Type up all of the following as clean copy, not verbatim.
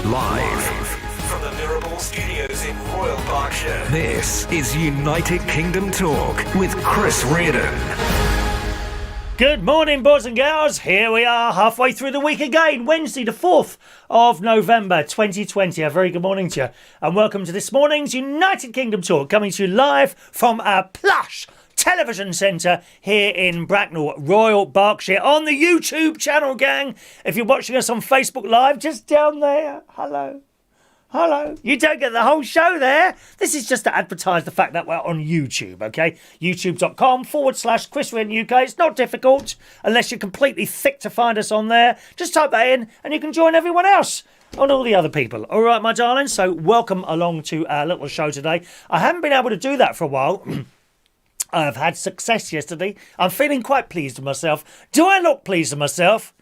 Live from the Mirable Studios in Royal Berkshire. This is United Kingdom Talk with Chris Reardon. Good morning, boys and girls. Here we are, halfway through the week again, Wednesday the 4th of November 2020. A very good morning to you, and welcome to this morning's United Kingdom Talk, coming to you live from our plush television centre here in Bracknell, Royal Berkshire, on the YouTube channel, gang. If you're watching us on Facebook Live, just down there, hello. You don't get the whole show there. This is just to advertise the fact that we're on YouTube, okay? YouTube.com/Chris Reardon UK. It's not difficult unless you're completely thick to find us on there. Just type that in and you can join everyone else and all the other people. All right, my darling. So welcome along to our little show today. I haven't been able to do that for a while. I've had success yesterday. I'm feeling quite pleased with myself. Do I look pleased with myself?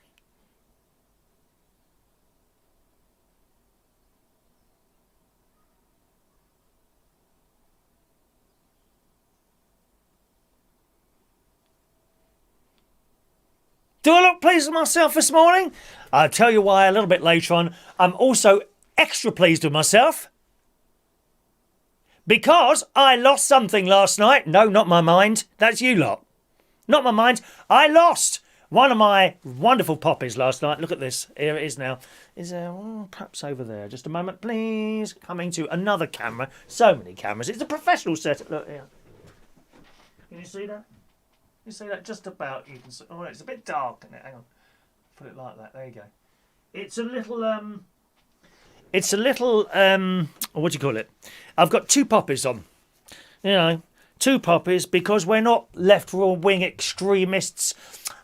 Do I look pleased with myself this morning? I'll tell you why a little bit later on. I'm also extra pleased with myself because I lost something last night. No, not my mind. That's you lot. Not my mind. I lost one of my wonderful poppies last night. Look at this. Here it is now. Is there perhaps over there? Just a moment, please. Coming to another camera. So many cameras. It's a professional setup. Look here. Can you see that? You see that just about? You can see. Oh, it's a bit dark, isn't it? Hang on. Put it like that. There you go. It's a little. What do you call it? I've got two poppies on. You know, two poppies because we're not left-wing extremists.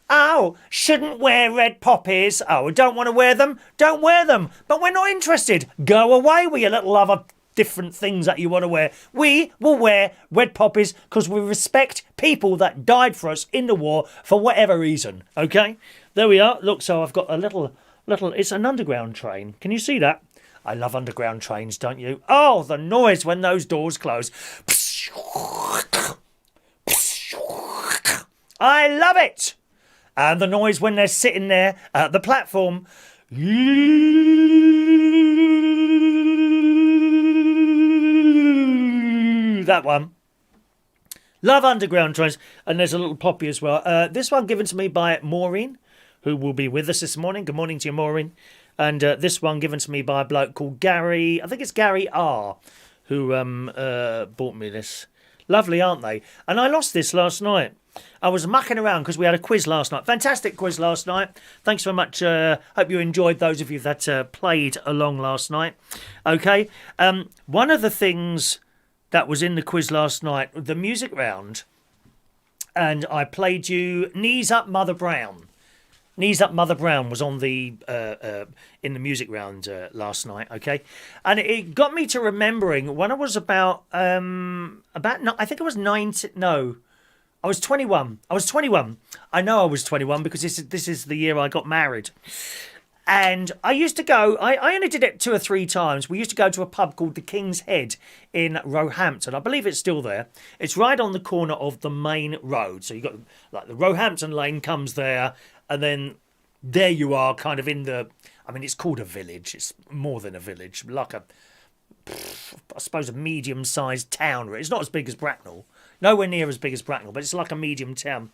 Oh, shouldn't wear red poppies. Oh, don't want to wear them. Don't wear them. But we're not interested. Go away with your little other different things that you want to wear. We will wear red poppies because we respect people that died for us in the war for whatever reason. Okay, there we are. Look, so I've got a little. It's an underground train. Can you see that? I love underground trains, don't you? Oh, the noise when those doors close. I love it. And the noise when they're sitting there at the platform. That one. Love underground trains. And there's a little poppy as well. This one given to me by Maureen, who will be with us this morning. Good morning to you, Maureen. And this one given to me by a bloke called Gary. I think it's Gary R, who bought me this. Lovely, aren't they? And I lost this last night. I was mucking around because we had a quiz last night. Fantastic quiz last night. Thanks very much. Hope you enjoyed, those of you that played along last night. Okay. One of the things that was in the quiz last night, the music round, and I played you Knees Up Mother Brown. Knees Up Mother Brown was on the in the music round last night, okay, and it got me to remembering when I was about I think I was 19. No, I was 21. I know I was 21 because this is the year I got married. And I used to go, I only did it 2 or 3 times. We used to go to a pub called the King's Head in Roehampton. I believe it's still there. It's right on the corner of the main road. So you've got, like, the Roehampton lane comes there, and then there you are kind of in the, I mean, it's called a village. It's more than a village, like I suppose a medium-sized town. It's not as big as Bracknell. Nowhere near as big as Bracknell, but it's like a medium town.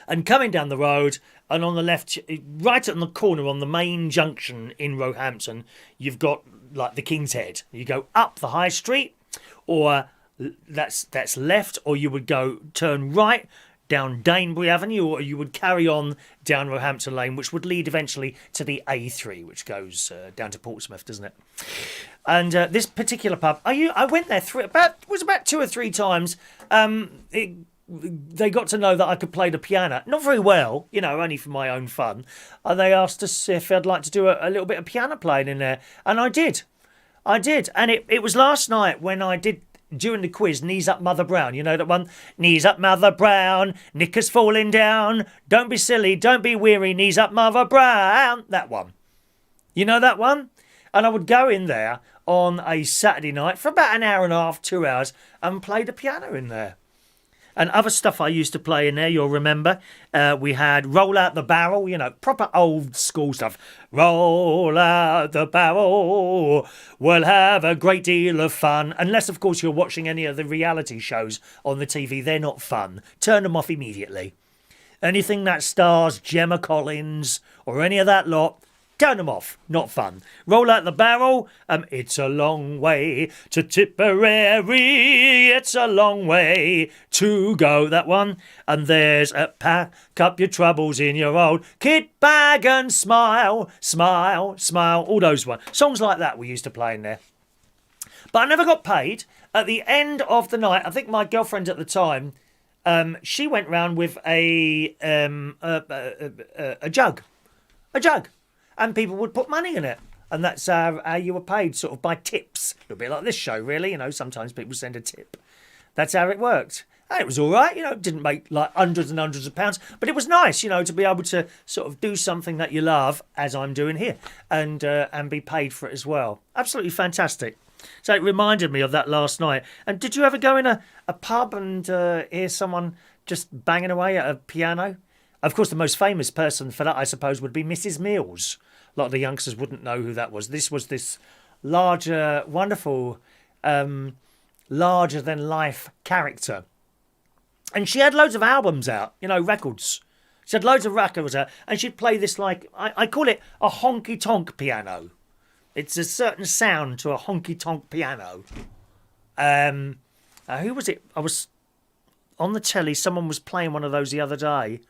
And coming down the road, and on the left, right on the corner on the main junction in Roehampton, you've got like the King's Head. You go up the high street, or that's left, or you would go turn right down Danebury Avenue, or you would carry on down Roehampton Lane, which would lead eventually to the A3, which goes down to Portsmouth, doesn't it? And this particular pub, I went there about 2 or 3 times. They got to know that I could play the piano. Not very well, you know, only for my own fun. And they asked us if I'd like to do a little bit of piano playing in there. And I did. And it was last night when I did, during the quiz, Knees Up Mother Brown. You know that one? Knees up Mother Brown, knickers falling down. Don't be silly, don't be weary, knees up Mother Brown. That one. You know that one? And I would go in there on a Saturday night for about an hour and a half, 2 hours, and play the piano in there. And other stuff I used to play in there, you'll remember. We had Roll Out the Barrel, proper old school stuff. Roll out the barrel, we'll have a great deal of fun. Unless, of course, you're watching any of the reality shows on the TV. They're not fun. Turn them off immediately. Anything that stars Gemma Collins or any of that lot, turn them off. Not fun. Roll Out the Barrel. It's a long way to Tipperary. It's a long way to go. That one. And there's Pack Up Your Troubles in Your Old Kit Bag and Smile, Smile, Smile. All those ones. Songs like that we used to play in there. But I never got paid. At the end of the night, I think my girlfriend at the time, she went round with a jug. A jug. And people would put money in it. And that's how you were paid, sort of by tips. A little bit like this show, really. Sometimes people send a tip. That's how it worked. And it was all right. It didn't make like hundreds and hundreds of pounds. But it was nice, to be able to sort of do something that you love, as I'm doing here, and be paid for it as well. Absolutely fantastic. So it reminded me of that last night. And did you ever go in a pub and hear someone just banging away at a piano? Of course, the most famous person for that, I suppose, would be Mrs. Mills. A lot of the youngsters wouldn't know who that was. This was this larger, wonderful, larger-than-life character. And she had loads of albums out, records. She had loads of records out. And she'd play this, I call it a honky-tonk piano. It's a certain sound to a honky-tonk piano. Who was it? I was on the telly. Someone was playing one of those the other day.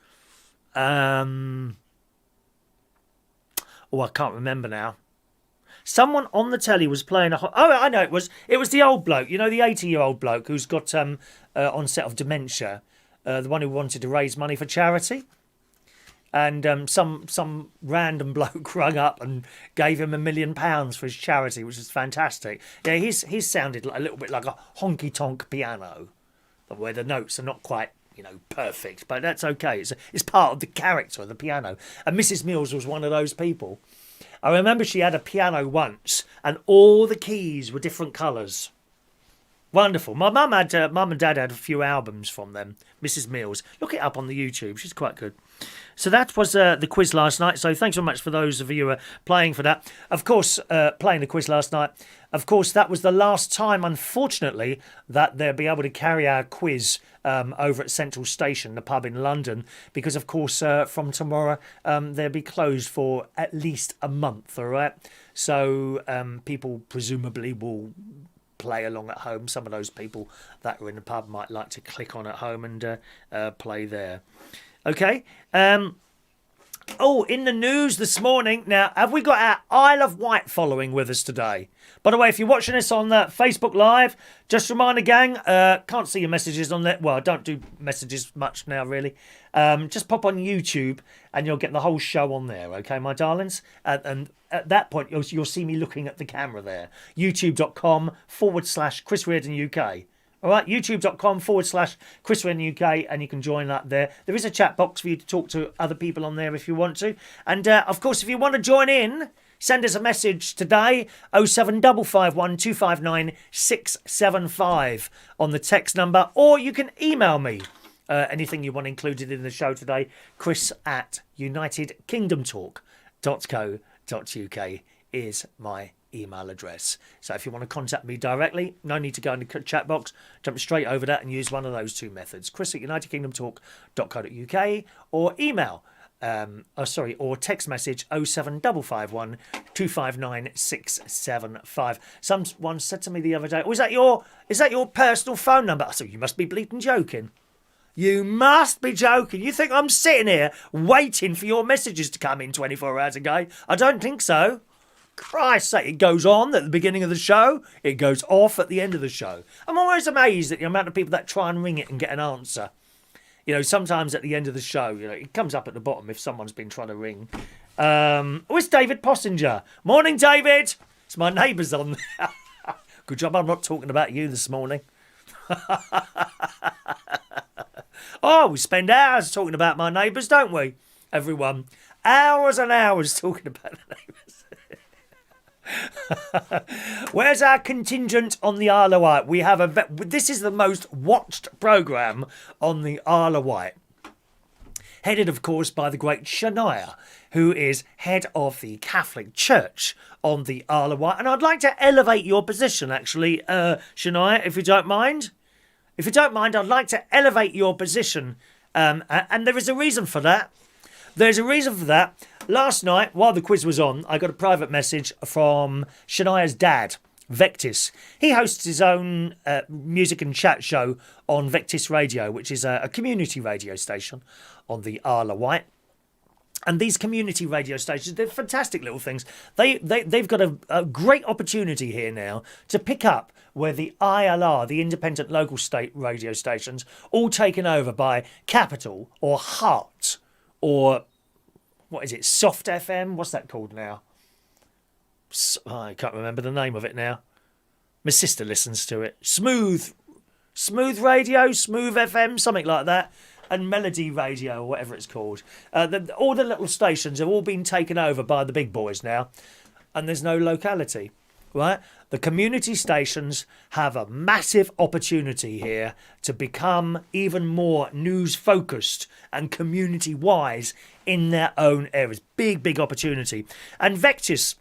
I can't remember now. Someone on the telly was playing I know it was the old bloke, the 80-year-old bloke who's got onset of dementia, the one who wanted to raise money for charity. And some random bloke rung up and gave him £1 million for his charity, which is fantastic. Yeah, he's sounded a little bit like a honky-tonk piano, where the notes are not quite, perfect, but that's okay. It's part of the character of the piano. And Mrs. Mills was one of those people. I remember she had a piano once, and all the keys were different colours. Wonderful. My mum and dad had a few albums from them. Mrs. Mills. Look it up on the YouTube. She's quite good. So that was the quiz last night. So thanks so much for those of you who are playing for that. Of course, playing the quiz last night. Of course, that was the last time, unfortunately, that they'll be able to carry our quiz over at Central Station, the pub in London, because, of course, from tomorrow, they'll be closed for at least a month, all right? So people presumably will play along at home. Some of those people that are in the pub might like to click on at home and play there. Okay. In the news this morning. Now, have we got our Isle of Wight following with us today? By the way, if you're watching this on Facebook Live, just remind the gang, can't see your messages on there. Well, I don't do messages much now, really. Just pop on YouTube and you'll get the whole show on there, okay, my darlings? And at that point, you'll see me looking at the camera there. youtube.com/Chris Reardon UK. All right, youtube.com/Chris Reardon UK, and you can join that there. There is a chat box for you to talk to other people on there if you want to. And, of course, if you want to join in, send us a message today, 07551 259 675 on the text number, or you can email me anything you want included in the show today, chris@unitedkingdomtalk.co.uk is my email address. So if you want to contact me directly, no need to go in the chat box, jump straight over that and use one of those two methods, chris@unitedkingdomtalk.co.uk, or email or text message 07551 259 675. Someone said to me the other day, is that your personal phone number? I said, you must be bleating joking. You must be joking. You think I'm sitting here waiting for your messages to come in 24 hours a day? I don't think so. Christ's sake, it goes on at the beginning of the show, it goes off at the end of the show. I'm always amazed at the amount of people that try and ring it and get an answer. Sometimes at the end of the show, it comes up at the bottom if someone's been trying to ring. It's David Possinger. Morning, David. It's my neighbours on there. Good job I'm not talking about you this morning. We spend hours talking about my neighbours, don't we, everyone? Hours and hours talking about the neighbours. Where's our contingent on the Isle of Wight? We have this is the most watched programme on the Isle of Wight. Headed, of course, by the great Shania, who is head of the Catholic Church on the Isle of Wight. And I'd like to elevate your position, actually, Shania, if you don't mind. If you don't mind, I'd like to elevate your position. And there is a reason for that. There's a reason for that. Last night, while the quiz was on, I got a private message from Shania's dad, Vectis. He hosts his own music and chat show on Vectis Radio, which is a community radio station on the Isle of Wight. And these community radio stations, they're fantastic little things. They've got a great opportunity here now to pick up where the ILR, the independent local state radio stations, all taken over by Capital or Heart or, what is it, Soft FM? What's that called now? I can't remember the name of it now. My sister listens to it. Smooth Radio, Smooth FM, something like that. And Melody Radio, or whatever it's called. All the little stations have all been taken over by the big boys now. And there's no locality, right? The community stations have a massive opportunity here to become even more news-focused and community-wise in their own areas. Big, big opportunity. And Vectis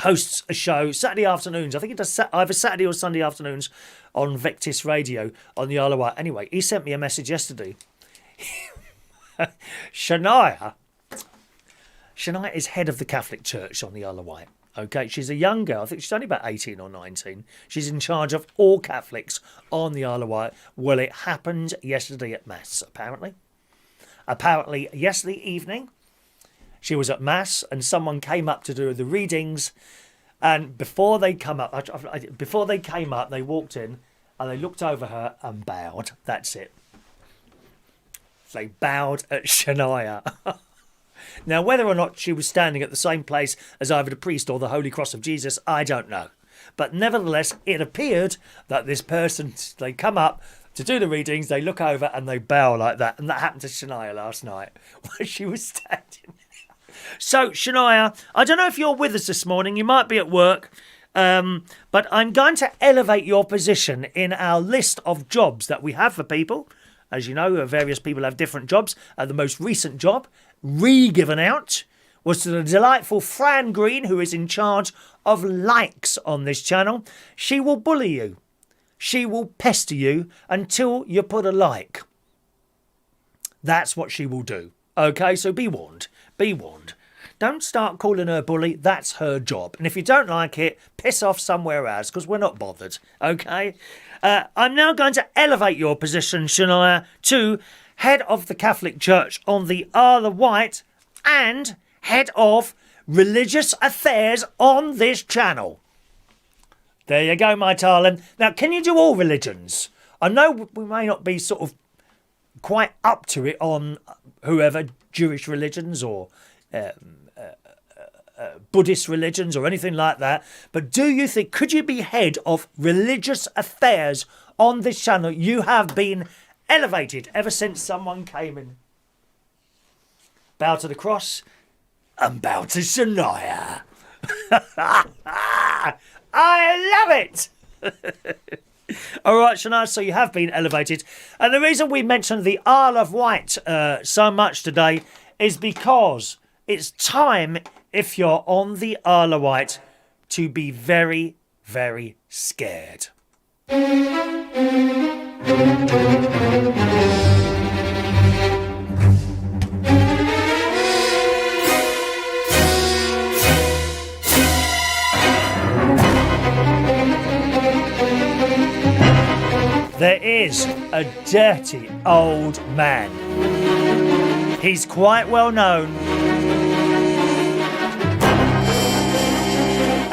hosts a show Saturday afternoons. I think it does either Saturday or Sunday afternoons on Vectis Radio on the Isle of Wight. Anyway, he sent me a message yesterday. Shania is head of the Catholic Church on the Isle of Wight. Okay, she's a young girl. I think she's only about 18 or 19. She's in charge of all Catholics on the Isle of Wight. Well, it happened yesterday at Mass, apparently. Apparently, yesterday evening, she was at Mass and someone came up to do the readings. And before they came up, they walked in and they looked over her and bowed. That's it. They bowed at Shania. Now, whether or not she was standing at the same place as either the priest or the Holy Cross of Jesus, I don't know. But nevertheless, it appeared that this person, they come up to do the readings, they look over and they bow like that. And that happened to Shania last night where she was standing. So, Shania, I don't know if you're with us this morning. You might be at work. But I'm going to elevate your position in our list of jobs that we have for people. As you know, various people have different jobs. The most recent job, re-given out, was to the delightful Fran Green, who is in charge of likes on this channel. She will bully you. She will pester you until you put a like. That's what she will do. Okay, so be warned. Be warned. Don't start calling her bully. That's her job. And if you don't like it, piss off somewhere else, because we're not bothered. Okay? I'm now going to elevate your position, Shania, to head of the Catholic Church on the Isle of Wight and head of religious affairs on this channel. There you go, my darling. Now, can you do all religions? I know we may not be sort of quite up to it on whoever, Jewish religions or Buddhist religions or anything like that. But do you think, could you be head of religious affairs on this channel? You have been elevated ever since someone came in. Bow to the cross and bow to Shania. I love it. All right, Shania, so you have been elevated. And the reason we mentioned the Isle of Wight so much today is because it's time, if you're on the Isle of Wight, to be very, very scared. There is a dirty old man. He's quite well known.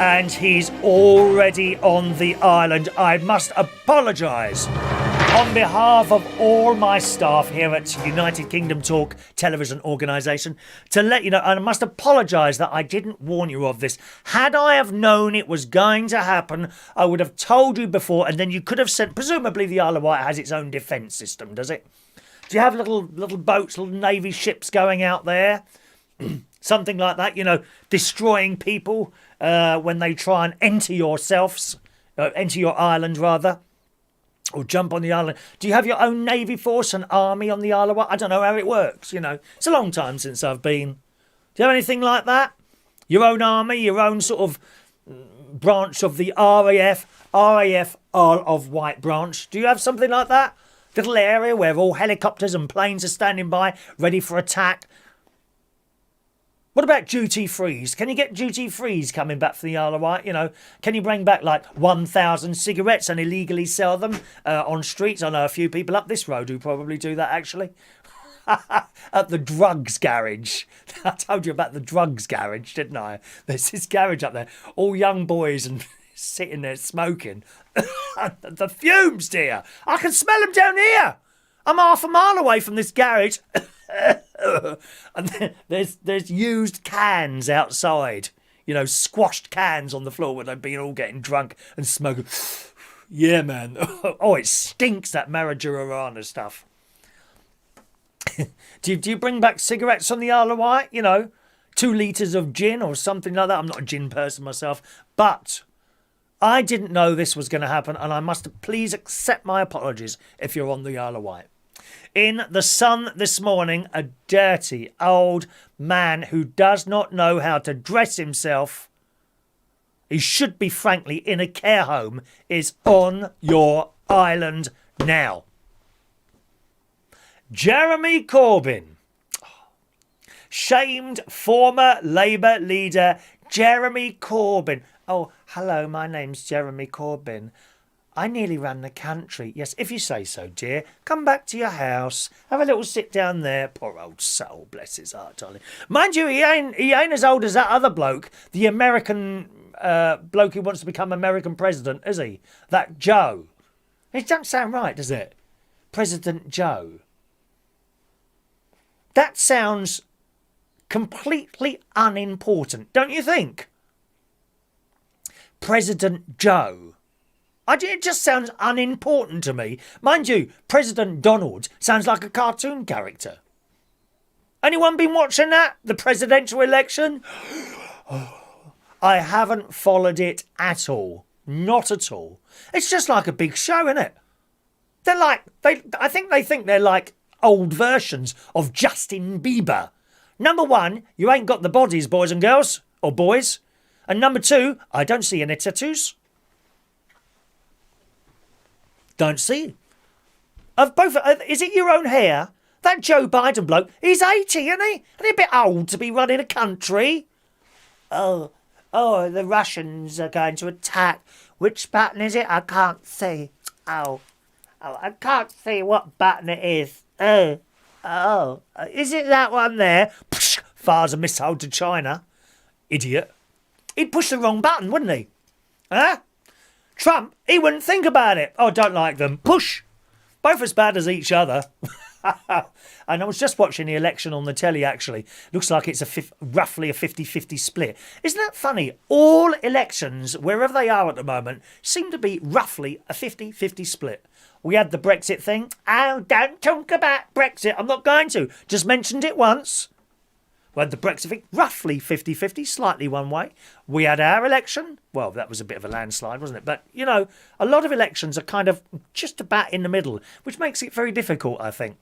And he's already on the island. I must apologise on behalf of all my staff here at United Kingdom Talk television organisation to let you know, and I must apologise that I didn't warn you of this. Had I have known it was going to happen, I would have told you before, and then you could have sent, presumably the Isle of Wight has its own defence system, does it? Do you have little boats, little navy ships going out there? Something like that, you know, destroying people when they try and enter your island rather, or jump on the island. Do you have your own navy force and army on the Isle of Wight? I don't know how it works, It's a long time since I've been. Do you have anything like that? Your own army, your own sort of branch of the RAF Isle of Wight branch. Do you have something like that? Little area where all helicopters and planes are standing by, ready for attack. What about duty frees? Can you get duty frees coming back from the Isle of Wight? Can you bring back like 1,000 cigarettes and illegally sell them on streets? I know a few people up this road who probably do that actually. At the drugs garage. I told you about the drugs garage, didn't I? There's this garage up there, all young boys and sitting there smoking. The fumes, dear. I can smell them down here. I'm half a mile away from this garage. And then there's used cans outside. Squashed cans on the floor where they've been all getting drunk and smoking. Yeah, man. Oh, it stinks, that marijuana stuff. Do you bring back cigarettes on the Isle of Wight? 2 litres of gin or something like that. I'm not a gin person myself, but I didn't know this was going to happen, and I must please accept my apologies if you're on the Isle of Wight. In the Sun this morning, a dirty old man who does not know how to dress himself, he should be frankly in a care home, is on your island now. Jeremy Corbyn. Shamed former Labour leader Jeremy Corbyn. Oh, hello, my name's Jeremy Corbyn. I nearly ran the country. Yes, if you say so, dear. Come back to your house. Have a little sit down there. Poor old soul, bless his heart, darling. Mind you, he ain't as old as that other bloke, the American bloke who wants to become American president, is he? That Joe. It don't sound right, does it? President Joe. That sounds completely unimportant, don't you think? President Joe. It just sounds unimportant to me. Mind you, President Donald sounds like a cartoon character. Anyone been watching that? The presidential election? I haven't followed it at all. Not at all. It's just like a big show, isn't it? I think they think they're like old versions of Justin Bieber. Number one, you ain't got the bodies, boys and girls, or boys. And number two, I don't see any tattoos. Don't see. Of both, is it your own hair? That Joe Biden bloke, he's 80, isn't he? And he's a bit old to be running a country. Oh, the Russians are going to attack. Which button is it? I can't see. Oh, I can't see what button it is. Is it that one there? Fires a missile to China. Idiot. He'd push the wrong button, wouldn't he? Huh? Trump, he wouldn't think about it. Oh, don't like them. Push. Both as bad as each other. And I was just watching the election on the telly, actually. Looks like it's roughly a 50-50 split. Isn't that funny? All elections, wherever they are at the moment, seem to be roughly a 50-50 split. We had the Brexit thing. Oh, don't talk about Brexit. I'm not going to. Just mentioned it once. We had the Brexit thing, roughly 50-50, slightly one way. We had our election. Well, that was a bit of a landslide, wasn't it? But, a lot of elections are kind of just about in the middle, which makes it very difficult, I think,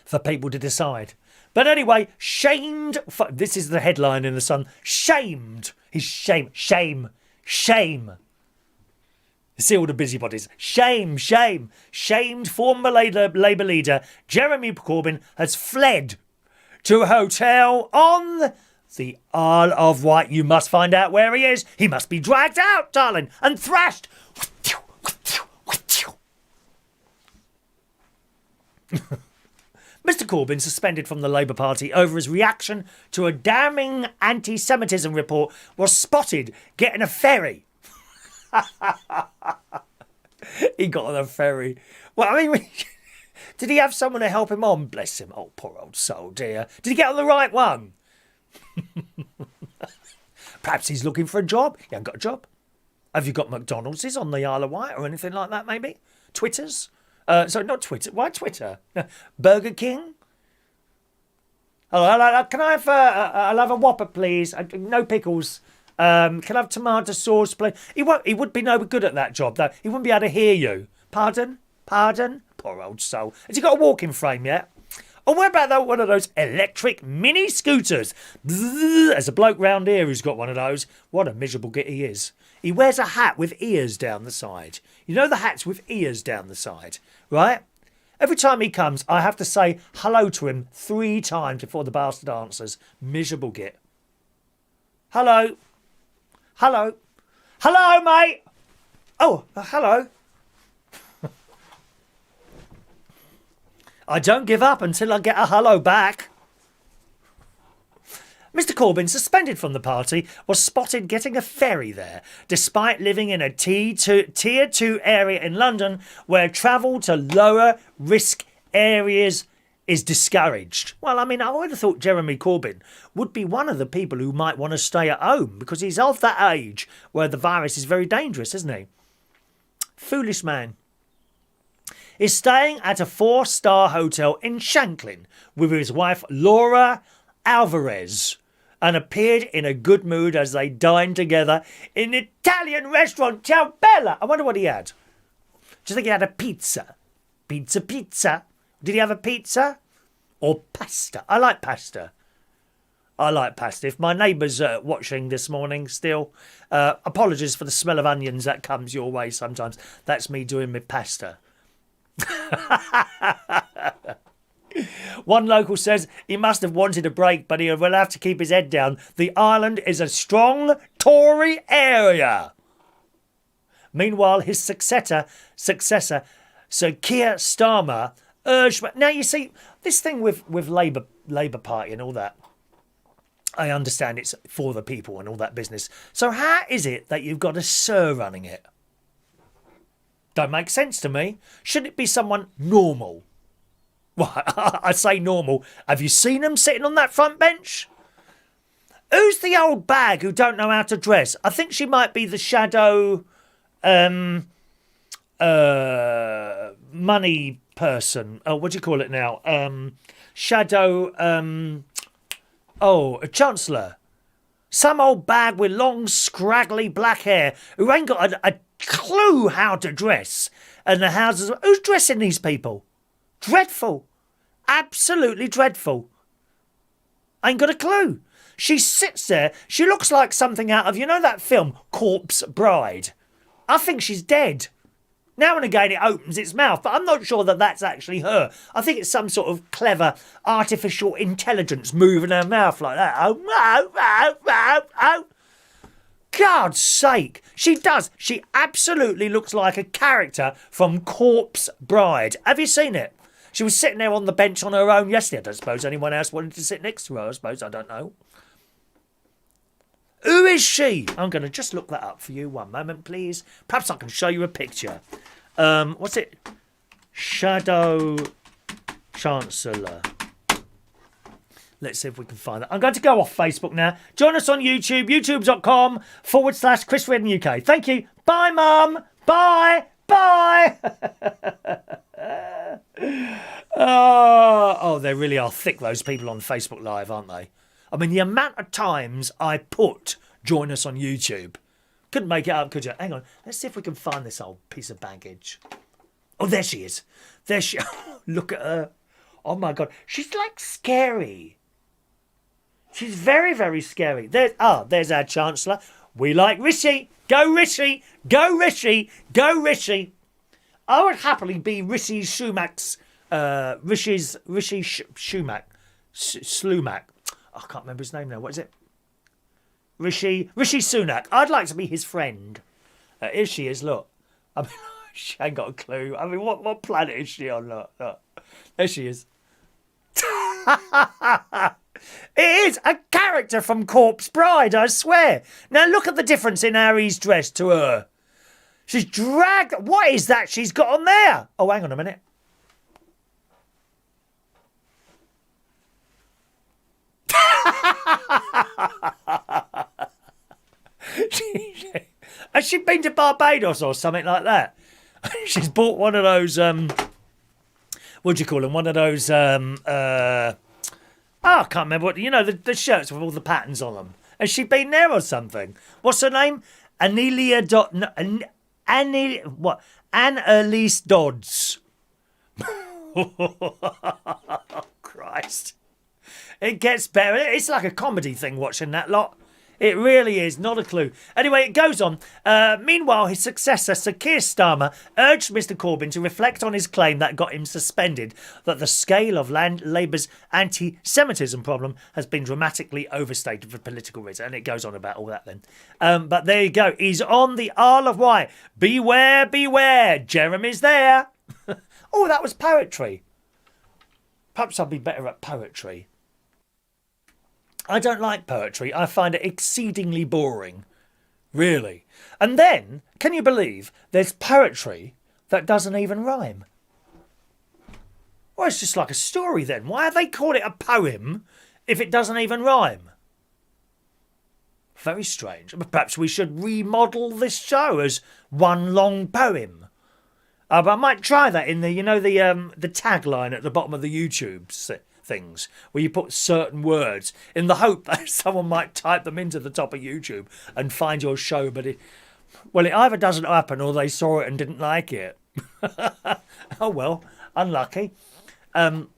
for people to decide. But anyway, shamed. This is the headline in the Sun. Shamed. He's shame. See all the busybodies. Shame. Shamed former Labour leader Jeremy Corbyn has fled to a hotel on the Isle of Wight. You must find out where he is. He must be dragged out, darling, and thrashed. Mr Corbyn suspended from the Labour Party over his reaction to a damning anti-Semitism report was spotted getting a ferry. He got on a ferry. Well, I mean, did he have someone to help him on? Bless him. Oh, poor old soul, dear. Did he get on the right one? Perhaps he's looking for a job. He hasn't got a job. Have you got McDonald's on the Isle of Wight or anything like that, maybe? Twitters? Sorry, not Twitter. Why Twitter? Burger King? Hello, can I have I'll have a Whopper, please. No pickles. Can I have tomato sauce, please? He would be no good at that job, though. He wouldn't be able to hear you. Pardon? Pardon? Poor old soul. Has he got a walking frame yet? Or what about one of those electric mini scooters? Bzzz, there's a bloke round here who's got one of those. What a miserable git he is. He wears a hat with ears down the side. You know the hats with ears down the side, right? Every time he comes, I have to say hello to him 3 times before the bastard answers. Miserable git. Hello. Hello. Hello, mate. Oh, hello. I don't give up until I get a hello back. Mr. Corbyn, suspended from the party, was spotted getting a ferry there, despite living in a Tier 2 area in London where travel to lower risk areas is discouraged. Well, I mean, I would have thought Jeremy Corbyn would be one of the people who might want to stay at home because he's of that age where the virus is very dangerous, isn't he? Foolish man. Is staying at a 4-star hotel in Shanklin with his wife Laura Alvarez and appeared in a good mood as they dined together in the Italian restaurant Ciao Bella. I wonder what he had. Do you think he had a pizza? Pizza? Did he have a pizza? Or pasta? I like pasta. If my neighbour's watching this morning still, apologies for the smell of onions that comes your way sometimes. That's me doing my pasta. One local says he must have wanted a break, but he will have to keep his head down. The island is a strong Tory area. Meanwhile, his successor, Sir Keir Starmer, urged... Now, you see, this thing with Labour Party and all that, I understand it's for the people and all that business. So how is it that you've got a Sir running it? Don't make sense to me. Should it be someone normal? Well, I say normal. Have you seen them sitting on that front bench? Who's the old bag who don't know how to dress? I think she might be the shadow money person. Oh, what do you call it now? Shadow a chancellor. Some old bag with long, scraggly black hair who ain't got a clue how to dress. And the houses... Who's dressing these people? Dreadful. Absolutely dreadful. Ain't got a clue. She sits there. She looks like something out of, you know that film, Corpse Bride? I think she's dead. Now and again it opens its mouth, but I'm not sure that that's actually her. I think it's some sort of clever artificial intelligence moving her mouth like that. Oh. God's sake. She does. She absolutely looks like a character from Corpse Bride. Have you seen it? She was sitting there on the bench on her own yesterday. I don't suppose anyone else wanted to sit next to her, I suppose. I don't know. Who is she? I'm going to just look that up for you. One moment, please. Perhaps I can show you a picture. What's it? Shadow Chancellor. Let's see if we can find that. I'm going to go off Facebook now. Join us on YouTube, youtube.com/Chris Redding UK. Thank you. Bye, Mum. Bye. Bye. Oh, they really are thick, those people on Facebook Live, aren't they? I mean, the amount of times I put join us on YouTube. Couldn't make it up, could you? Hang on. Let's see if we can find this old piece of baggage. Oh, there she is. There she... Look at her. Oh, my God. She's, like, scary. She's very, very scary. There's our Chancellor. We like Rishi. Go, Rishi. Go, Rishi. Go, Rishi. I would happily be Rishi Sumak's... Rishi Slumak. I can't remember his name now. What is it? Rishi Sunak. I'd like to be his friend. Here she is, look. I mean, she ain't got a clue. I mean, what planet is she on? Look. There she is. It is a character from Corpse Bride, I swear. Now look at the difference in how he's dressed to her. She's dragged... What is that she's got on there? Oh, hang on a minute. Has she been to Barbados or something like that? She's bought one of those what do you call them? One of those I can't remember what, you know, the shirts with all the patterns on them. Has she been there or something? What's her name? Anelia Dot... what? Anne-Elise Dodds. Christ. It gets better. It's like a comedy thing watching that lot. It really is, not a clue. Anyway, it goes on. Meanwhile, his successor, Sir Keir Starmer, urged Mr Corbyn to reflect on his claim that got him suspended, that the scale of Labour's anti-Semitism problem has been dramatically overstated for political reasons. And it goes on about all that then. But there you go. He's on the Isle of Wight. Beware, beware. Jeremy's there. Oh, that was poetry. Perhaps I'll be better at poetry. I don't like poetry. I find it exceedingly boring. Really. And then, can you believe there's poetry that doesn't even rhyme? Well, it's just like a story then. Why have they called it a poem if it doesn't even rhyme? Very strange. Perhaps we should remodel this show as one long poem. But I might try that in the, the tagline at the bottom of the YouTube things, where you put certain words in the hope that someone might type them into the top of YouTube and find your show, but it either doesn't happen or they saw it and didn't like it. Oh well, unlucky. And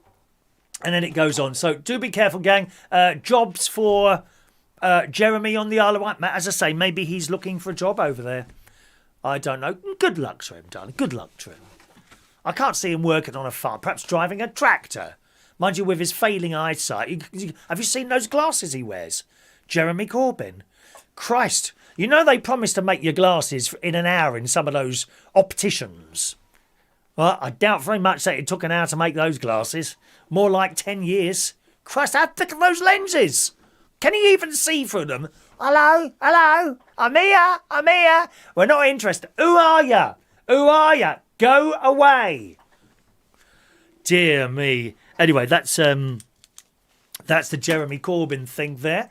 then it goes on. So do be careful, gang. Jobs for Jeremy on the Isle of Wight. As I say, maybe he's looking for a job over there. I don't know. Good luck to him, darling. Good luck to him. I can't see him working on a farm. Perhaps driving a tractor. Mind you, with his failing eyesight. Have you seen those glasses he wears? Jeremy Corbyn. Christ. You know they promised to make your glasses in an hour in some of those opticians. Well, I doubt very much that it took an hour to make those glasses. More like 10 years. Christ, how thick are those lenses? Can he even see through them? Hello? Hello? I'm here. We're not interested. Who are you? Who are you? Go away. Dear me. Anyway, that's the Jeremy Corbyn thing there.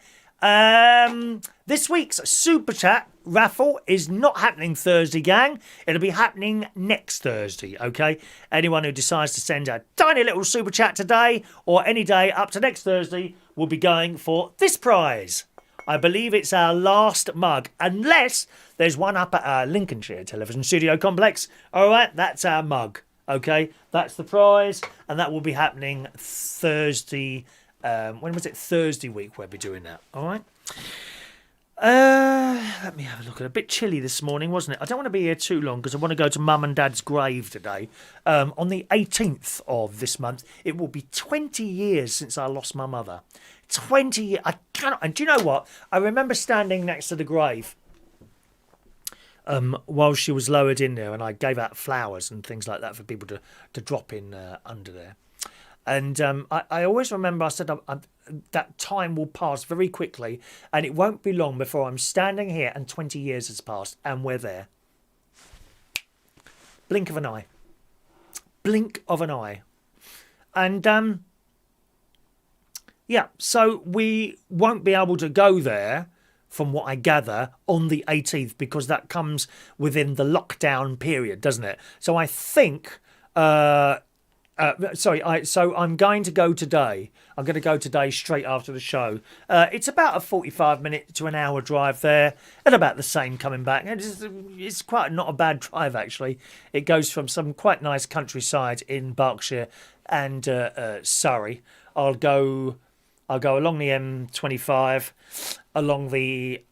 This week's Super Chat raffle is not happening Thursday, gang. It'll be happening next Thursday, okay? Anyone who decides to send a tiny little Super Chat today or any day up to next Thursday will be going for this prize. I believe it's our last mug, unless there's one up at our Lincolnshire Television Studio Complex. All right, that's our mug. Okay, that's the prize, and that will be happening Thursday. When was it? Thursday week we'll be doing that. All right. Let me have a look at it. A bit chilly this morning, wasn't it? I don't want to be here too long because I want to go to Mum and Dad's grave today. On the 18th of this month, it will be 20 years since I lost my mother. 20 years. I cannot. And do you know what? I remember standing next to the grave while she was lowered in there, and I gave out flowers and things like that for people to drop in under there. And I always remember I said that time will pass very quickly, and it won't be long before I'm standing here and 20 years has passed and we're there. Blink of an eye. Blink of an eye. And yeah, so we won't be able to go there, from what I gather, on the 18th, because that comes within the lockdown period, doesn't it? So I think, so I'm going to go today. I'm going to go today straight after the show. It's about a 45-minute to an hour drive there, and about the same coming back. And it's quite not a bad drive, actually. It goes from some quite nice countryside in Berkshire and Surrey. I'll go along the M25, along the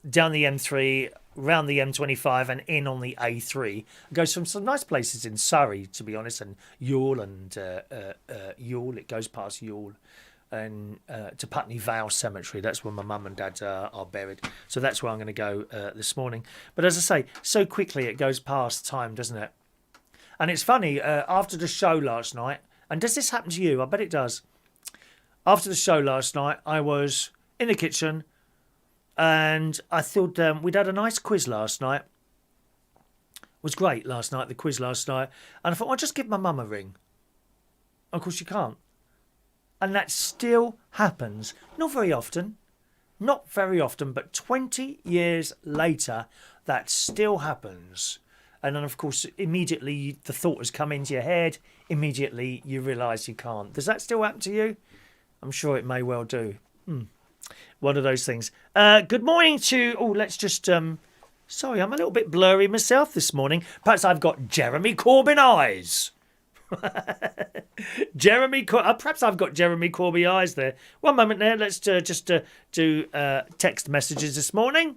down the M3, round the M25 and in on the A3. It goes from some nice places in Surrey, to be honest, and Youghal and Youghal. It goes past Youghal and to Putney Vale Cemetery. That's where my mum and dad are buried. So that's where I'm going to go this morning. But as I say, so quickly it goes past time, doesn't it? And it's funny, after the show last night, and does this happen to you? I bet it does. After the show last night, I was in the kitchen and I thought we'd had a nice quiz last night. It was great last night, the quiz last night. And I thought, I'll just give my mum a ring. Of course you can't. And that still happens. Not very often, but 20 years later, that still happens. And then, of course, immediately the thought has come into your head. Immediately you realise you can't. Does that still happen to you? I'm sure it may well do. One of those things. Good morning to... Oh, let's just... Sorry, I'm a little bit blurry myself this morning. Perhaps I've got Jeremy Corbyn eyes. Perhaps I've got Jeremy Corbyn eyes there. One moment there. Let's just do text messages this morning.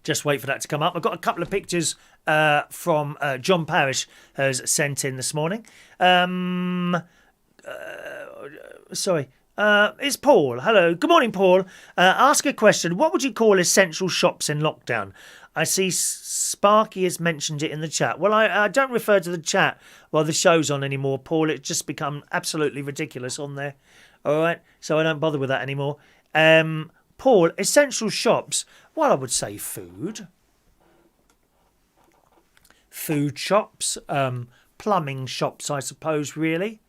Just wait for that to come up. I've got a couple of pictures from John Parrish has sent in this morning. Sorry. It's Paul. Hello. Good morning, Paul. Ask a question. What would you call essential shops in lockdown? I see Sparky has mentioned it in the chat. Well, I don't refer to the chat while the show's on anymore, Paul. It's just become absolutely ridiculous on there. All right? So I don't bother with that anymore. Paul, essential shops. Well, I would say food. Food shops. Plumbing shops, I suppose, really.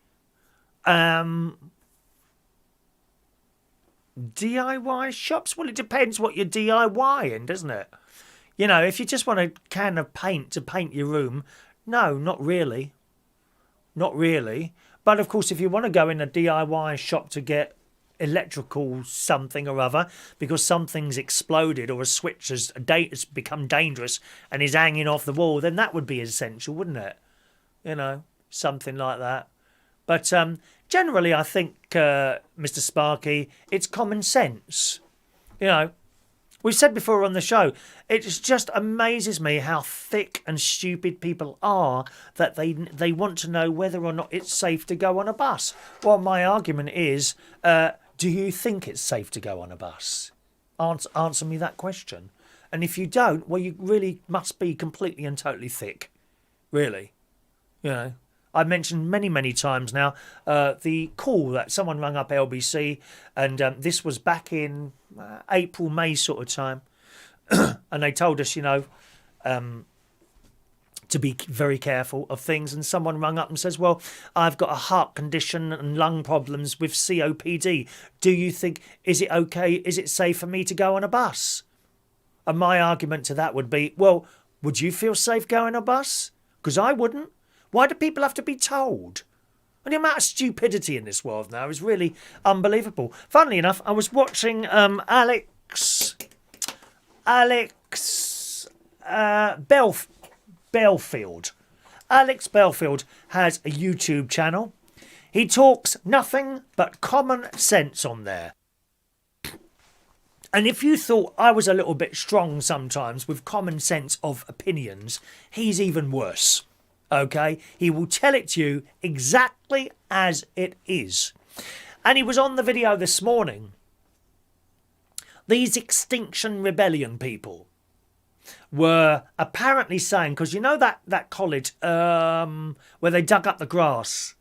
DIY shops? Well, it depends what you're DIYing, doesn't it? You know, if you just want a can of paint to paint your room, no, not really. Not really. But, of course, if you want to go in a DIY shop to get electrical something or other because something's exploded or a switch has become dangerous and is hanging off the wall, then that would be essential, wouldn't it? You know, something like that. But generally, I think, Mr. Sparky, it's common sense. You know, we've said before on the show, it just amazes me how thick and stupid people are that they want to know whether or not it's safe to go on a bus. Well, my argument is, do you think it's safe to go on a bus? Answer me that question. And if you don't, well, you really must be completely and totally thick. Really. You know. I mentioned many, many times now the call that someone rang up LBC, and this was back in April, May sort of time, and they told us, you know, to be very careful of things. And someone rang up and says, well, I've got a heart condition and lung problems with COPD. Do you think, is it okay, is it safe for me to go on a bus? And my argument to that would be, well, would you feel safe going on a bus? Because I wouldn't. Why do people have to be told? And the amount of stupidity in this world now is really unbelievable. Funnily enough, I was watching Alex Belfield. Alex Belfield has a YouTube channel. He talks nothing but common sense on there. And if you thought I was a little bit strong sometimes with common sense of opinions, he's even worse. Okay, he will tell it to you exactly as it is. And he was on the video this morning. These Extinction Rebellion people were apparently saying, because you know that college where they dug up the grass,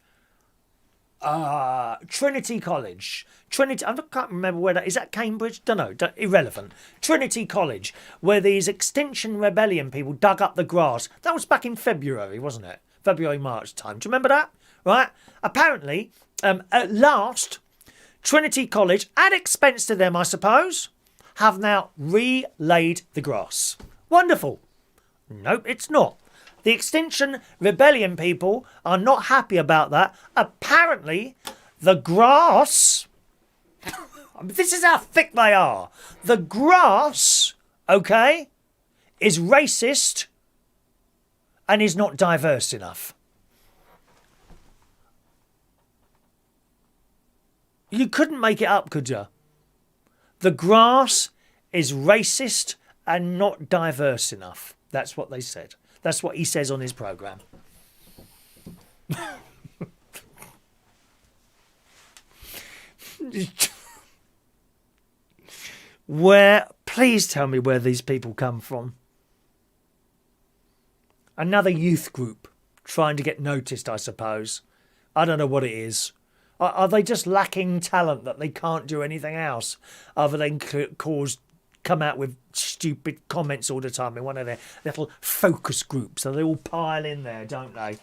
Trinity College. Trinity, I can't remember where that is. That Cambridge? Don't know. Irrelevant. Trinity College, where these Extinction Rebellion people dug up the grass. That was back in February, wasn't it? February, March time. Do you remember that? Right? Apparently, at last, Trinity College, at expense to them, I suppose, have now relaid the grass. Wonderful. Nope, it's not. The Extinction Rebellion people are not happy about that. Apparently, the grass... This is how thick they are. The grass, okay, is racist and is not diverse enough. You couldn't make it up, could you? The grass is racist and not diverse enough. That's what they said. That's what he says on his programme. Please tell me where these people come from. Another youth group trying to get noticed, I suppose. I don't know what it is. Are they just lacking talent that they can't do anything else other than come out with stupid comments all the time in one of their little focus groups? So they all pile in there, don't they?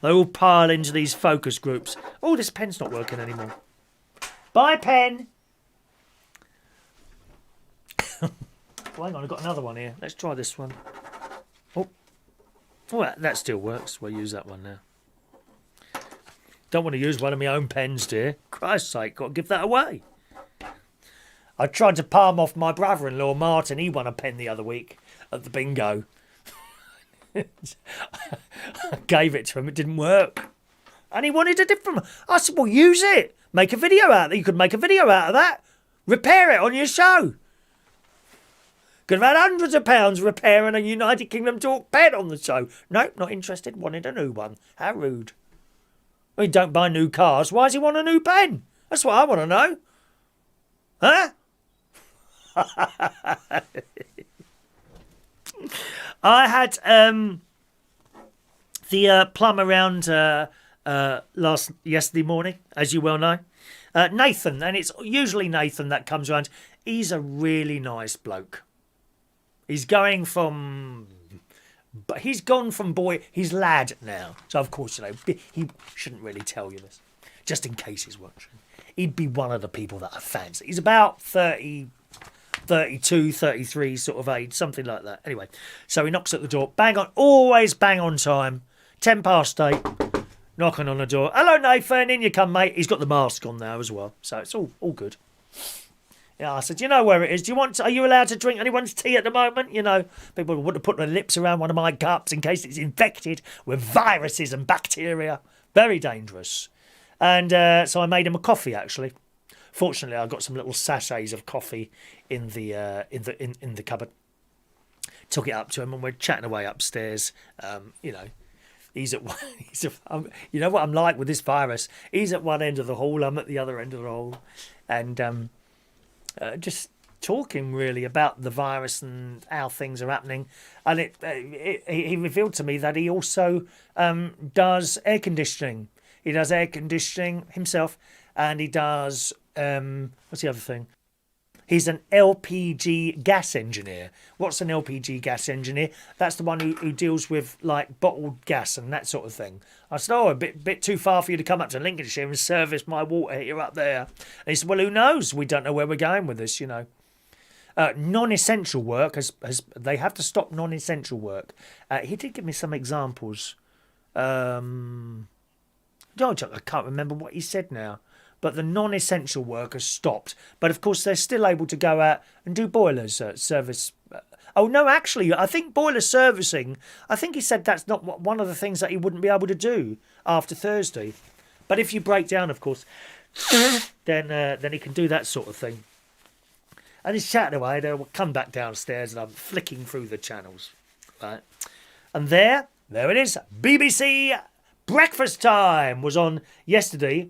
They all pile into these focus groups. Oh, this pen's not working anymore. Bye, pen. Well, hang on, I've got another one here. Let's try this one. Oh, that still works. We'll use that one now. Don't want to use one of my own pens, dear. Christ's sake, got to give that away. I tried to palm off my brother-in-law, Martin. He won a pen the other week at the bingo. I gave it to him. It didn't work. And he wanted a different one. I said, well, use it. Make a video out of it. You could make a video out of that. Repair it on your show. Could have had hundreds of pounds repairing a United Kingdom Talk pen on the show. Nope, not interested. Wanted a new one. How rude. We don't buy new cars. Why does he want a new pen? That's what I want to know. Huh? I had the plum around yesterday morning, as you well know. Nathan, and it's usually Nathan that comes around. He's a really nice bloke. He's gone from boy, he's lad now. So of course, you know, he shouldn't really tell you this, just in case he's watching. He'd be one of the people that I fancy. He's about 30, 32, 33 sort of age, something like that. Anyway, so he knocks at the door, bang on, always bang on time, 10 past 8, knocking on the door. Hello, Nathan, in you come, mate. He's got the mask on now as well, so it's all good. Yeah, I said, you know where it is? Are you allowed to drink anyone's tea at the moment? You know, people want to put their lips around one of my cups in case it's infected with viruses and bacteria. Very dangerous. And so I made him a coffee, actually. Fortunately, I got some little sachets of coffee in the cupboard. Took it up to him, and we're chatting away upstairs. You know, you know what I'm like with this virus. He's at one end of the hall, I'm at the other end of the hall, and just talking really about the virus and how things are happening. And he revealed to me that he also does air conditioning. He does air conditioning himself, and he does what's the other thing? He's an LPG gas engineer. What's an LPG gas engineer? That's the one who deals with like bottled gas and that sort of thing. I said, a bit too far for you to come up to Lincolnshire and service my water heater up there. And he said, well, who knows? We don't know where we're going with this, you know. Non-essential work, they have to stop non-essential work. He did give me some examples. I can't remember what he said now. But the non-essential work has stopped. But of course, they're still able to go out and do boilers service. Oh, no, actually, I think boiler servicing, I think he said that's not one of the things that he wouldn't be able to do after Thursday. But if you break down, of course, then he can do that sort of thing. And he's chatting away. They'll come back downstairs, and I'm flicking through the channels. Right. And there it is. BBC Breakfast Time was on yesterday.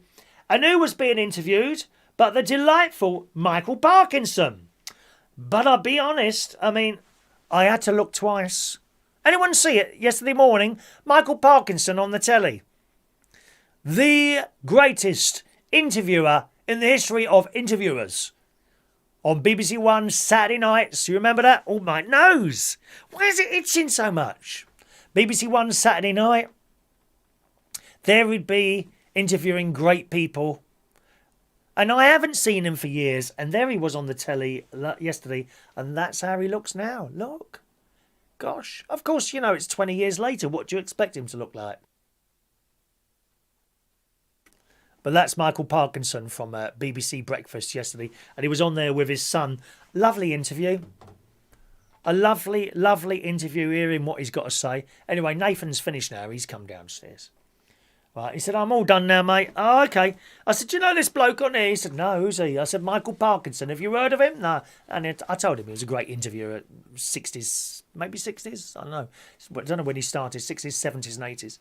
And who was being interviewed but the delightful Michael Parkinson? But I'll be honest, I mean, I had to look twice. Anyone see it yesterday morning? Michael Parkinson on the telly. The greatest interviewer in the history of interviewers. On BBC One Saturday nights. You remember that? Oh, my nose. Why is it itching so much? BBC One Saturday night. There would be interviewing great people, and I haven't seen him for years, and there he was on the telly yesterday, and that's how he looks now. Look, gosh, of course, you know, it's 20 years later. What do you expect him to look like? But that's Michael Parkinson from BBC Breakfast yesterday, and he was on there with his son. Lovely interview. A lovely interview, hearing what he's got to say. Anyway, Nathan's finished now. He's come downstairs. Right, he said, I'm all done now, mate. Oh, okay. I said, do you know this bloke on here? He said, no, who's he? I said, Michael Parkinson. Have you heard of him? No. And I told him he was a great interviewer at 60s, maybe 60s? I don't know. I don't know when he started, 60s, 70s and 80s.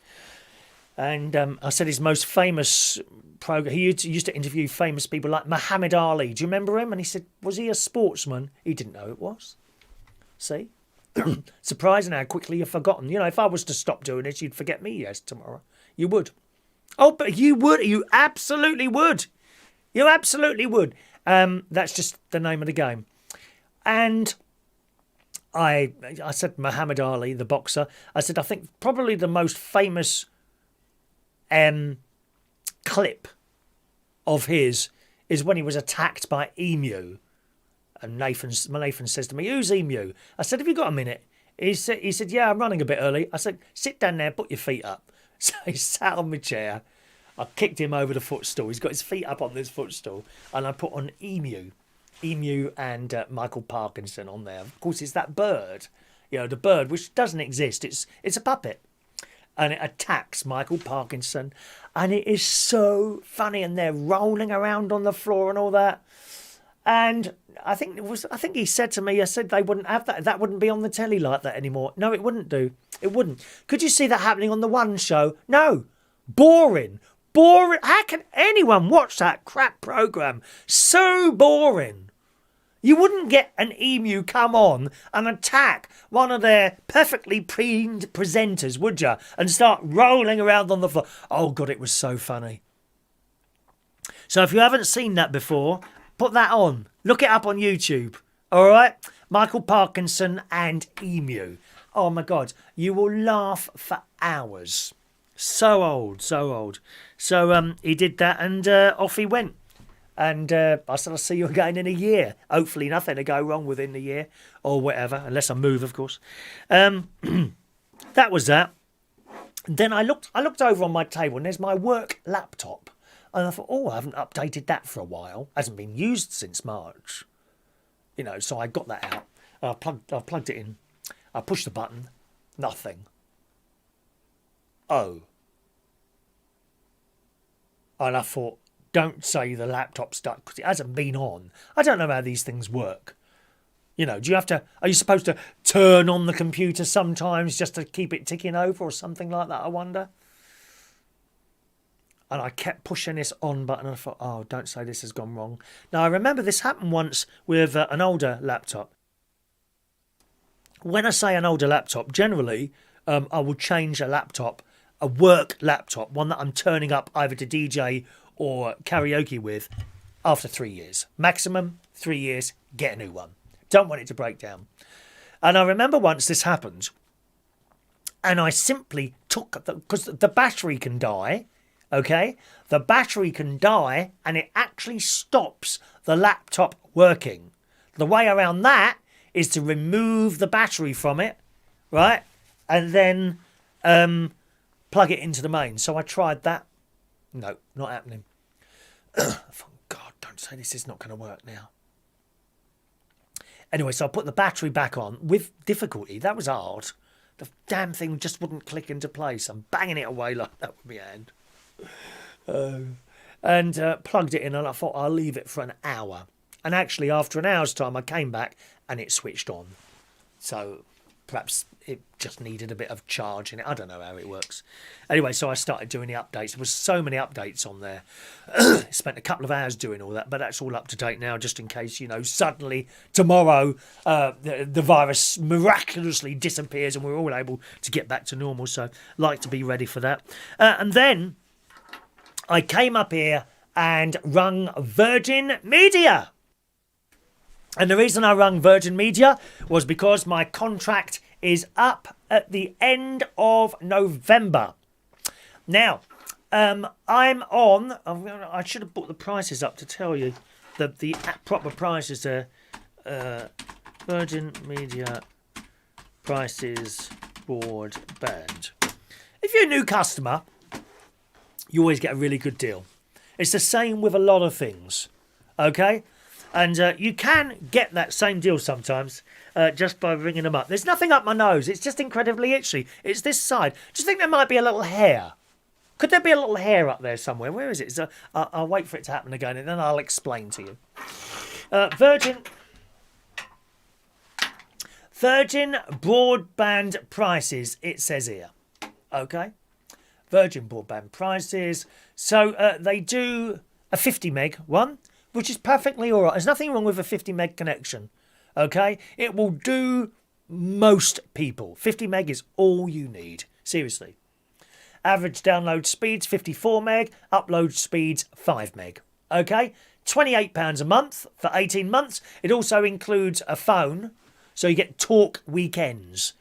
And I said his most famous program, he used to interview famous people like Muhammad Ali. Do you remember him? And he said, was he a sportsman? He didn't know it was. See? Surprising how quickly you've forgotten. You know, if I was to stop doing it, you'd forget me, yes, tomorrow. You would. Oh, but you would. You absolutely would. You absolutely would. That's just the name of the game. And I said Muhammad Ali, the boxer. I said, I think probably the most famous clip of his is when he was attacked by emu. And Nathan says to me, who's emu? I said, have you got a minute? He said, yeah, I'm running a bit early. I said, sit down there, put your feet up. So he sat on my chair. I kicked him over the footstool. He's got his feet up on this footstool. And I put on emu. Emu and Michael Parkinson on there. Of course, it's that bird, the bird which doesn't exist. It's a puppet, and it attacks Michael Parkinson, and it is so funny. And they're rolling around on the floor and all that. And I think he said to me, I said they wouldn't have that. That wouldn't be on the telly like that anymore. No, it wouldn't do. It wouldn't. Could you see that happening on the One show? No. Boring. How can anyone watch that crap programme? So boring. You wouldn't get an emu come on and attack one of their perfectly preened presenters, would you? And start rolling around on the floor. Oh, God, it was so funny. So if you haven't seen that before, put that on. Look it up on YouTube. All right? Michael Parkinson and Emu. Oh, my God. You will laugh for hours. So old, so old. So he did that, and off he went. And I said, I'll see you again in a year. Hopefully nothing to go wrong within the year or whatever, unless I move, of course. That was that. Then I looked over on my table, and there's my work laptop. And I thought, I haven't updated that for a while. Hasn't been used since March. So I got that out. I plugged it in. I pushed the button. Nothing. Oh. And I thought, don't say the laptop's stuck, because it hasn't been on. I don't know how these things work. Are you supposed to turn on the computer sometimes just to keep it ticking over or something like that, I wonder? And I kept pushing this on button, and I thought, don't say this has gone wrong. Now, I remember this happened once with an older laptop. When I say an older laptop, generally, I will change a laptop, a work laptop, one that I'm turning up either to DJ or karaoke with, after 3 years. Maximum 3 years, get a new one. Don't want it to break down. And I remember once this happened, and I simply took, because the battery can die, okay? The battery can die, and it actually stops the laptop working. The way around that is to remove the battery from it, right? And then plug it into the main. So I tried that. No, not happening. I thought, God, don't say this is not going to work now. Anyway, so I put the battery back on with difficulty. That was hard. The damn thing just wouldn't click into place. I'm banging it away like that with my hand. And plugged it in, and I thought I'll leave it for an hour. And actually, after an hour's time, I came back and it switched on. So perhaps it just needed a bit of charge in it. I don't know how it works. Anyway, so I started doing the updates. There was so many updates on there. Spent a couple of hours doing all that, but that's all up to date now, just in case, suddenly tomorrow the virus miraculously disappears and we're all able to get back to normal. So like to be ready for that. And then I came up here and rung Virgin Media. And the reason I rung Virgin Media was because my contract is up at the end of November. Now, I'm on... I should have put the prices up to tell you the proper prices there. Virgin Media prices broadband. If you're a new customer, you always get a really good deal. It's the same with a lot of things, okay? And you can get that same deal sometimes just by ringing them up. There's nothing up my nose. It's just incredibly itchy. It's this side. Just think there might be a little hair. Could there be a little hair up there somewhere? Where is it? So, I'll wait for it to happen again, and then I'll explain to you. Virgin broadband prices, it says here. Okay? Virgin broadband prices. So they do a 50 meg one, which is perfectly all right. There's nothing wrong with a 50 meg connection, okay? It will do most people. 50 meg is all you need, seriously. Average download speeds, 54 meg. Upload speeds, 5 meg, okay? £28 a month for 18 months. It also includes a phone, so you get talk weekends.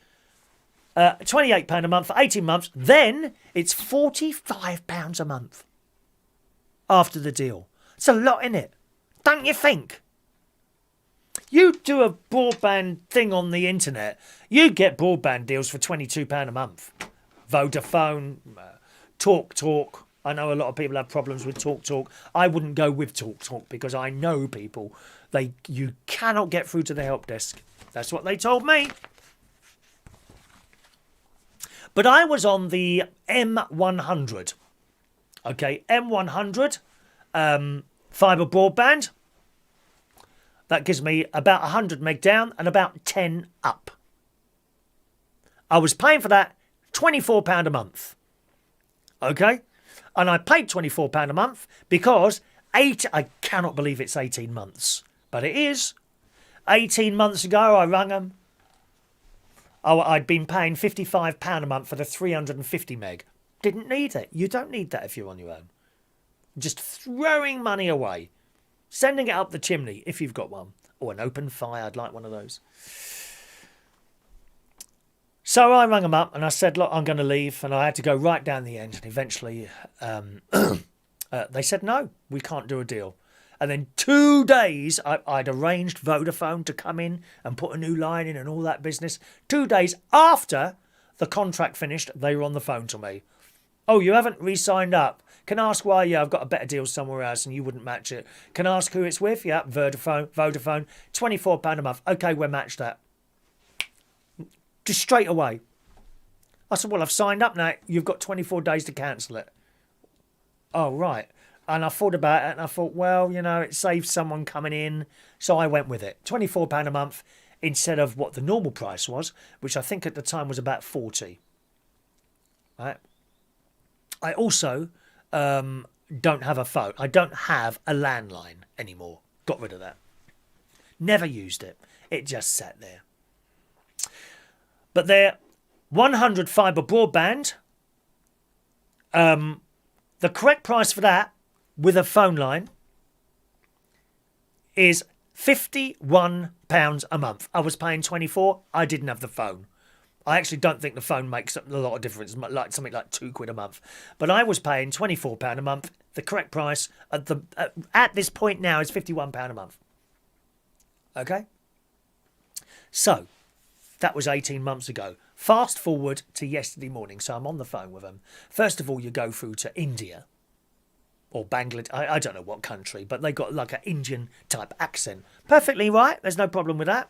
£28 a month for 18 months. Then it's £45 a month after the deal. It's a lot, innit? Don't you think? You do a broadband thing on the internet, you get broadband deals for £22 a month. Vodafone, TalkTalk. I know a lot of people have problems with TalkTalk. I wouldn't go with TalkTalk because I know people You cannot get through to the help desk. That's what they told me. But I was on the M100. Okay, M100 fibre broadband. That gives me about 100 meg down and about 10 up. I was paying for that £24 a month. Okay? And I paid £24 a month because I cannot believe it's 18 months. But it is. 18 months ago, I rang them. Oh, I'd been paying £55 a month for the 350 meg. Didn't need it. You don't need that if you're on your own. Just throwing money away. Sending it up the chimney if you've got one. Or an open fire. I'd like one of those. So I rang them up and I said, look, I'm going to leave. And I had to go right down the end. And eventually they said, no, we can't do a deal. And then 2 days, I'd arranged Vodafone to come in and put a new line in and all that business. 2 days after the contract finished, they were on the phone to me. Oh, you haven't re-signed up. Can I ask why? Yeah, I've got a better deal somewhere else and you wouldn't match it. Can I ask who it's with? Yeah, Vodafone. £24 a month. Okay, we'll match that. Just straight away. I said, well, I've signed up now. You've got 24 days to cancel it. Oh, right. And I thought about it and I thought, well, you know, it saves someone coming in. So I went with it. £24 a month instead of what the normal price was, which I think at the time was about 40. Right. I also don't have a phone. I don't have a landline anymore. Got rid of that. Never used it. It just sat there. But they're 100 fibre broadband. The correct price for that with a phone line is £51 a month. I was paying 24. I didn't have the phone. I actually don't think the phone makes a lot of difference, like something like £2 a month. But I was paying £24 a month. The correct price at this point now is £51 a month. Okay? So, that was 18 months ago. Fast forward to yesterday morning. So I'm on the phone with them. First of all, you go through to India. Or Bangladesh. I don't know what country. But they got like an Indian type accent. Perfectly right. There's no problem with that.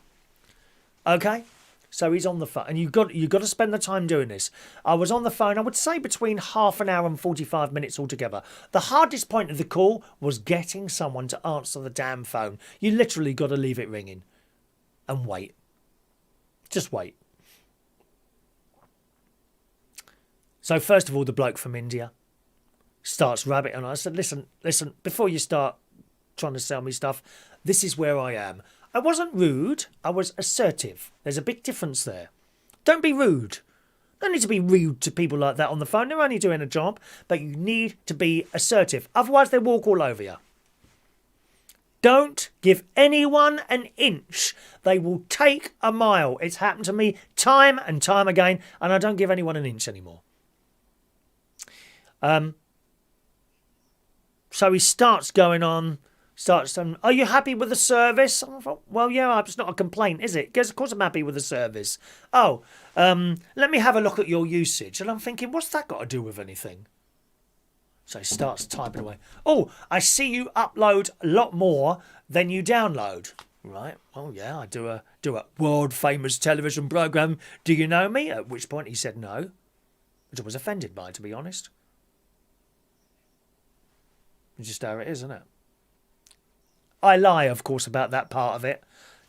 Okay? So he's on the phone. And you've got to spend the time doing this. I was on the phone, I would say between half an hour and 45 minutes altogether. The hardest point of the call was getting someone to answer the damn phone. You literally got to leave it ringing. And wait. Just wait. So first of all, the bloke from India starts rabbiting on. I said, listen, before you start trying to sell me stuff, this is where I am. I wasn't rude. I was assertive. There's a big difference there. Don't be rude. Don't need to be rude to people like that on the phone. They're only doing a job, but you need to be assertive. Otherwise, they walk all over you. Don't give anyone an inch. They will take a mile. It's happened to me time and time again, and I don't give anyone an inch anymore. So he starts going on, are you happy with the service? I thought, well, yeah, it's not a complaint, is it? He goes, of course I'm happy with the service. Oh, let me have a look at your usage. And I'm thinking, what's that got to do with anything? So he starts typing away. Oh, I see you upload a lot more than you download. Right. Oh, yeah, I do a world famous television programme. Do you know me? At which point he said no, which I was offended by, to be honest. It's just how it is, isn't it? I lie, of course, about that part of it.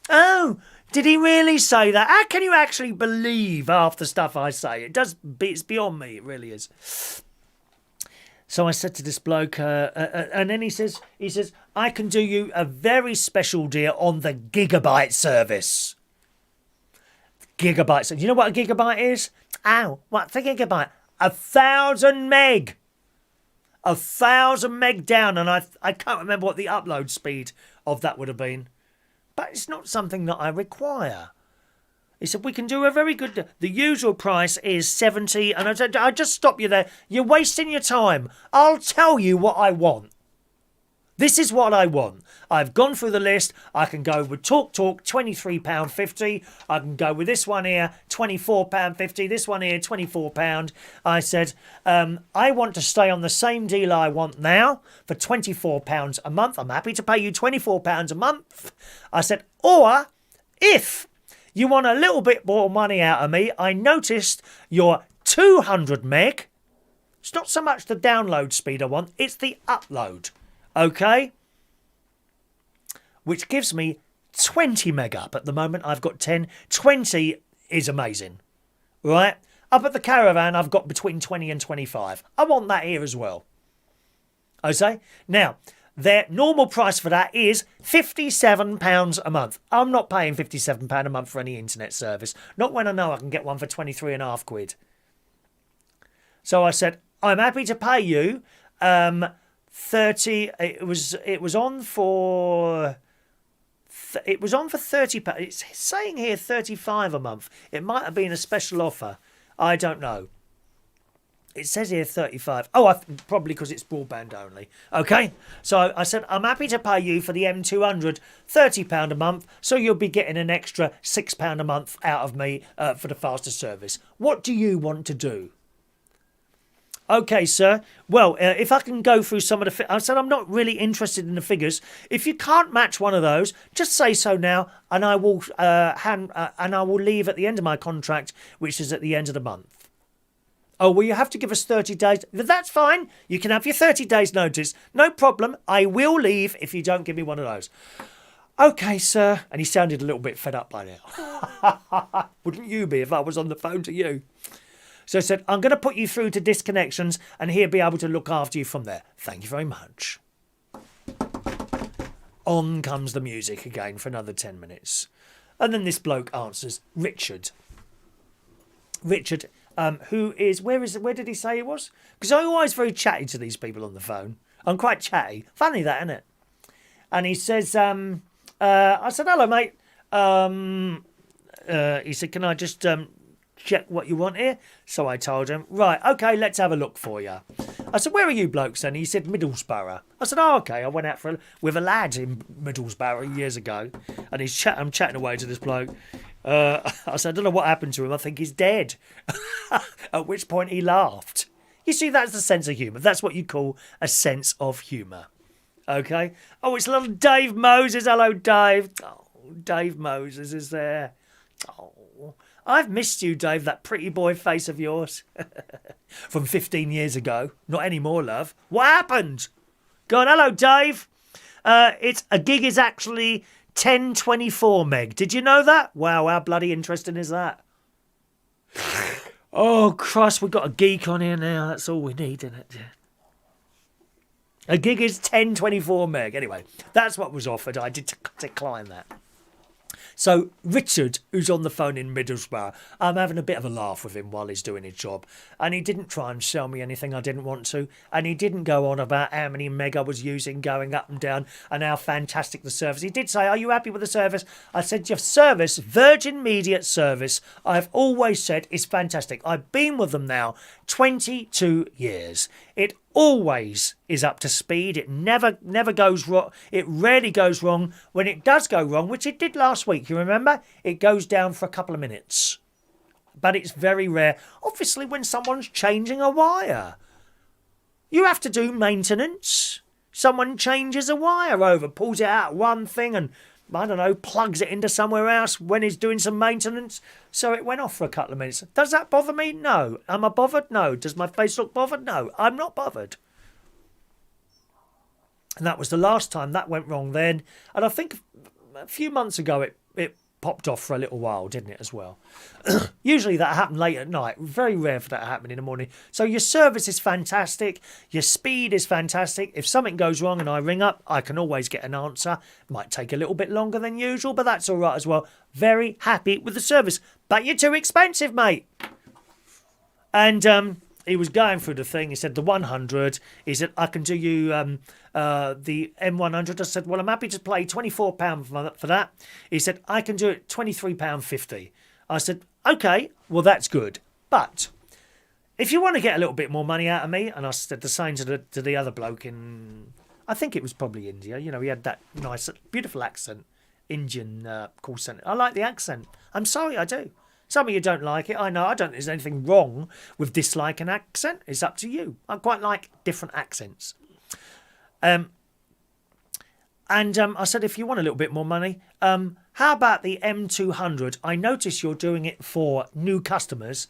Oh, did he really say that? How can you actually believe half the stuff I say? It's beyond me, it really is. So I said to this bloke, and then he says, I can do you a very special deal on the gigabyte service. Gigabyte. So do you know what a gigabyte is? Ow, what's a gigabyte? 1,000 meg. 1,000 meg down, and I can't remember what the upload speed of that would have been. But it's not something that I require. He said, we can do a very good... The usual price is 70, and I said, I just stop you there. You're wasting your time. I'll tell you what I want. This is what I want. I've gone through the list. I can go with Talk, £23.50. I can go with this one here, £24.50. This one here, £24. I said, I want to stay on the same deal I want now for £24 a month. I'm happy to pay you £24 a month. I said, or if you want a little bit more money out of me, I noticed your 200 meg. It's not so much the download speed I want, it's the upload. Okay? Which gives me 20 meg up. At the moment, I've got 10. 20 is amazing. Right? Up at the caravan, I've got between 20 and 25. I want that here as well. Okay? Now, their normal price for that is £57 a month. I'm not paying £57 a month for any internet service. Not when I know I can get one for 23.5 quid. So I said, I'm happy to pay you 30. It was on for £30. It's saying here 35 a month. It might have been a special offer. I don't know. It says here 35. Oh, probably because it's broadband only. Okay. So I said, I'm happy to pay you for the M200 £30 a month. So you'll be getting an extra £6 a month out of me for the faster service. What do you want to do? Okay, sir. Well, if I can go through some of the... I said I'm not really interested in the figures. If you can't match one of those, just say so now, and I will leave at the end of my contract, which is at the end of the month. Oh, well, you have to give us 30 days. That's fine. You can have your 30 days notice. No problem. I will leave if you don't give me one of those. Okay, sir. And he sounded a little bit fed up by now. Wouldn't you be if I was on the phone to you? So I said, I'm going to put you through to disconnections and he'll be able to look after you from there. Thank you very much. On comes the music again for another 10 minutes. And then this bloke answers, Richard. Richard, who is, where did he say he was? Because I'm always very chatty to these people on the phone. I'm quite chatty. Funny that, isn't it? And he says, I said, hello, mate. He said, can I just... check what you want here. So I told him, right, okay, let's have a look for you. I said, where are you blokes then? He said, Middlesbrough. I said, oh, okay. I went out with a lad in Middlesbrough years ago, and I'm chatting away to this bloke. I said, I don't know what happened to him. I think he's dead. At which point he laughed. You see, that's the sense of humour. That's what you call a sense of humour. Okay? Oh, it's little Dave Moses. Hello, Dave. Oh, Dave Moses is there. Oh, I've missed you, Dave, that pretty boy face of yours. From 15 years ago. Not anymore, love. What happened? Go on, hello, Dave. A gig is actually 1024 meg. Did you know that? Wow, how bloody interesting is that? Oh, Christ, we've got a geek on here now. That's all we need, isn't it? A gig is 1024 meg. Anyway, that's what was offered. I did decline that. So Richard, who's on the phone in Middlesbrough, I'm having a bit of a laugh with him while he's doing his job. And he didn't try and sell me anything I didn't want to. And he didn't go on about how many meg I was using going up and down and how fantastic the service. He did say, are you happy with the service? I said, your service, Virgin Media service, I've always said is fantastic. I've been with them now 22 years. It always is up to speed. It never goes wrong. It rarely goes wrong. When it does go wrong, which it did last week, you remember, it goes down for a couple of minutes. But it's very rare. Obviously, when someone's changing a wire, you have to do maintenance. Someone changes a wire over, pulls it out one thing and, I don't know, plugs it into somewhere else when he's doing some maintenance. So it went off for a couple of minutes. Does that bother me? No. Am I bothered? No. Does my face look bothered? No. I'm not bothered. And that was the last time that went wrong then. And I think a few months ago it popped off for a little while, didn't it, as well? Usually that happened late at night. Very rare for that to happen in the morning. So your service is fantastic. Your speed is fantastic. If something goes wrong and I ring up, I can always get an answer. Might take a little bit longer than usual, but that's all right as well. Very happy with the service. But you're too expensive, mate. And he was going through the thing. He said, the 100. He said, I can do you the M100. I said, well, I'm happy to pay £24 for that. He said, I can do it £23.50. I said, okay, well, that's good. But if you want to get a little bit more money out of me, and I said the same to the other bloke in I think it was probably India. You know, he had that nice, beautiful accent, Indian call centre. I like the accent. I'm sorry, I do. Some of you don't like it. I know. I don't think there's anything wrong with disliking an accent. It's up to you. I quite like different accents. I said, if you want a little bit more money, how about the M200? I notice you're doing it for new customers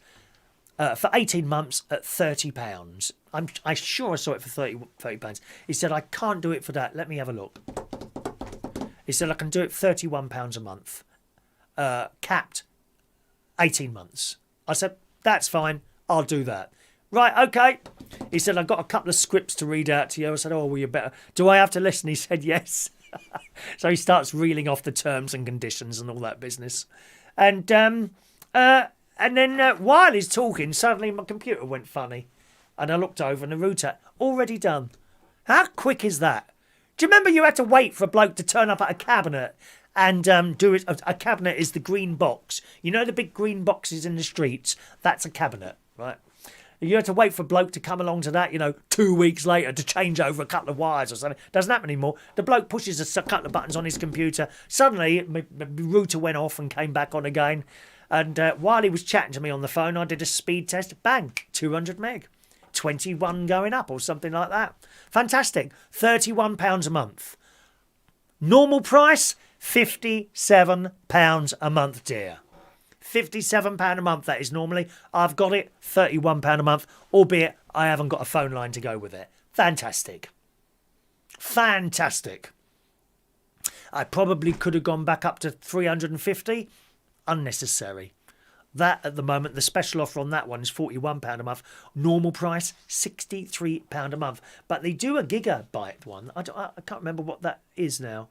for 18 months at £30. I'm sure I saw it for £30. He said, I can't do it for that. Let me have a look. He said, I can do it £31 a month, capped 18 months. I said, that's fine. I'll do that. Right, okay. He said, I've got a couple of scripts to read out to you. I said, oh, well, you better. Do I have to listen? He said, yes. So he starts reeling off the terms and conditions and all that business. And then while he's talking, suddenly my computer went funny. And I looked over and the router, already done. How quick is that? Do you remember you had to wait for a bloke to turn up at a cabinet and do it? A cabinet is the green box. You know the big green boxes in the streets? That's a cabinet, right? You had to wait for a bloke to come along to that, 2 weeks later to change over a couple of wires or something. Doesn't happen anymore. The bloke pushes a couple of buttons on his computer. Suddenly, my router went off and came back on again. And while he was chatting to me on the phone, I did a speed test. Bang, 200 meg. 21 going up or something like that. Fantastic. £31 a month. Normal price, £57 a month, dear. £57 a month, that is normally. I've got it, £31 a month, albeit I haven't got a phone line to go with it. Fantastic. Fantastic. I probably could have gone back up to 350. Unnecessary. That, at the moment, the special offer on that one is £41 a month. Normal price, £63 a month. But they do a gigabyte one. I can't remember what that is now.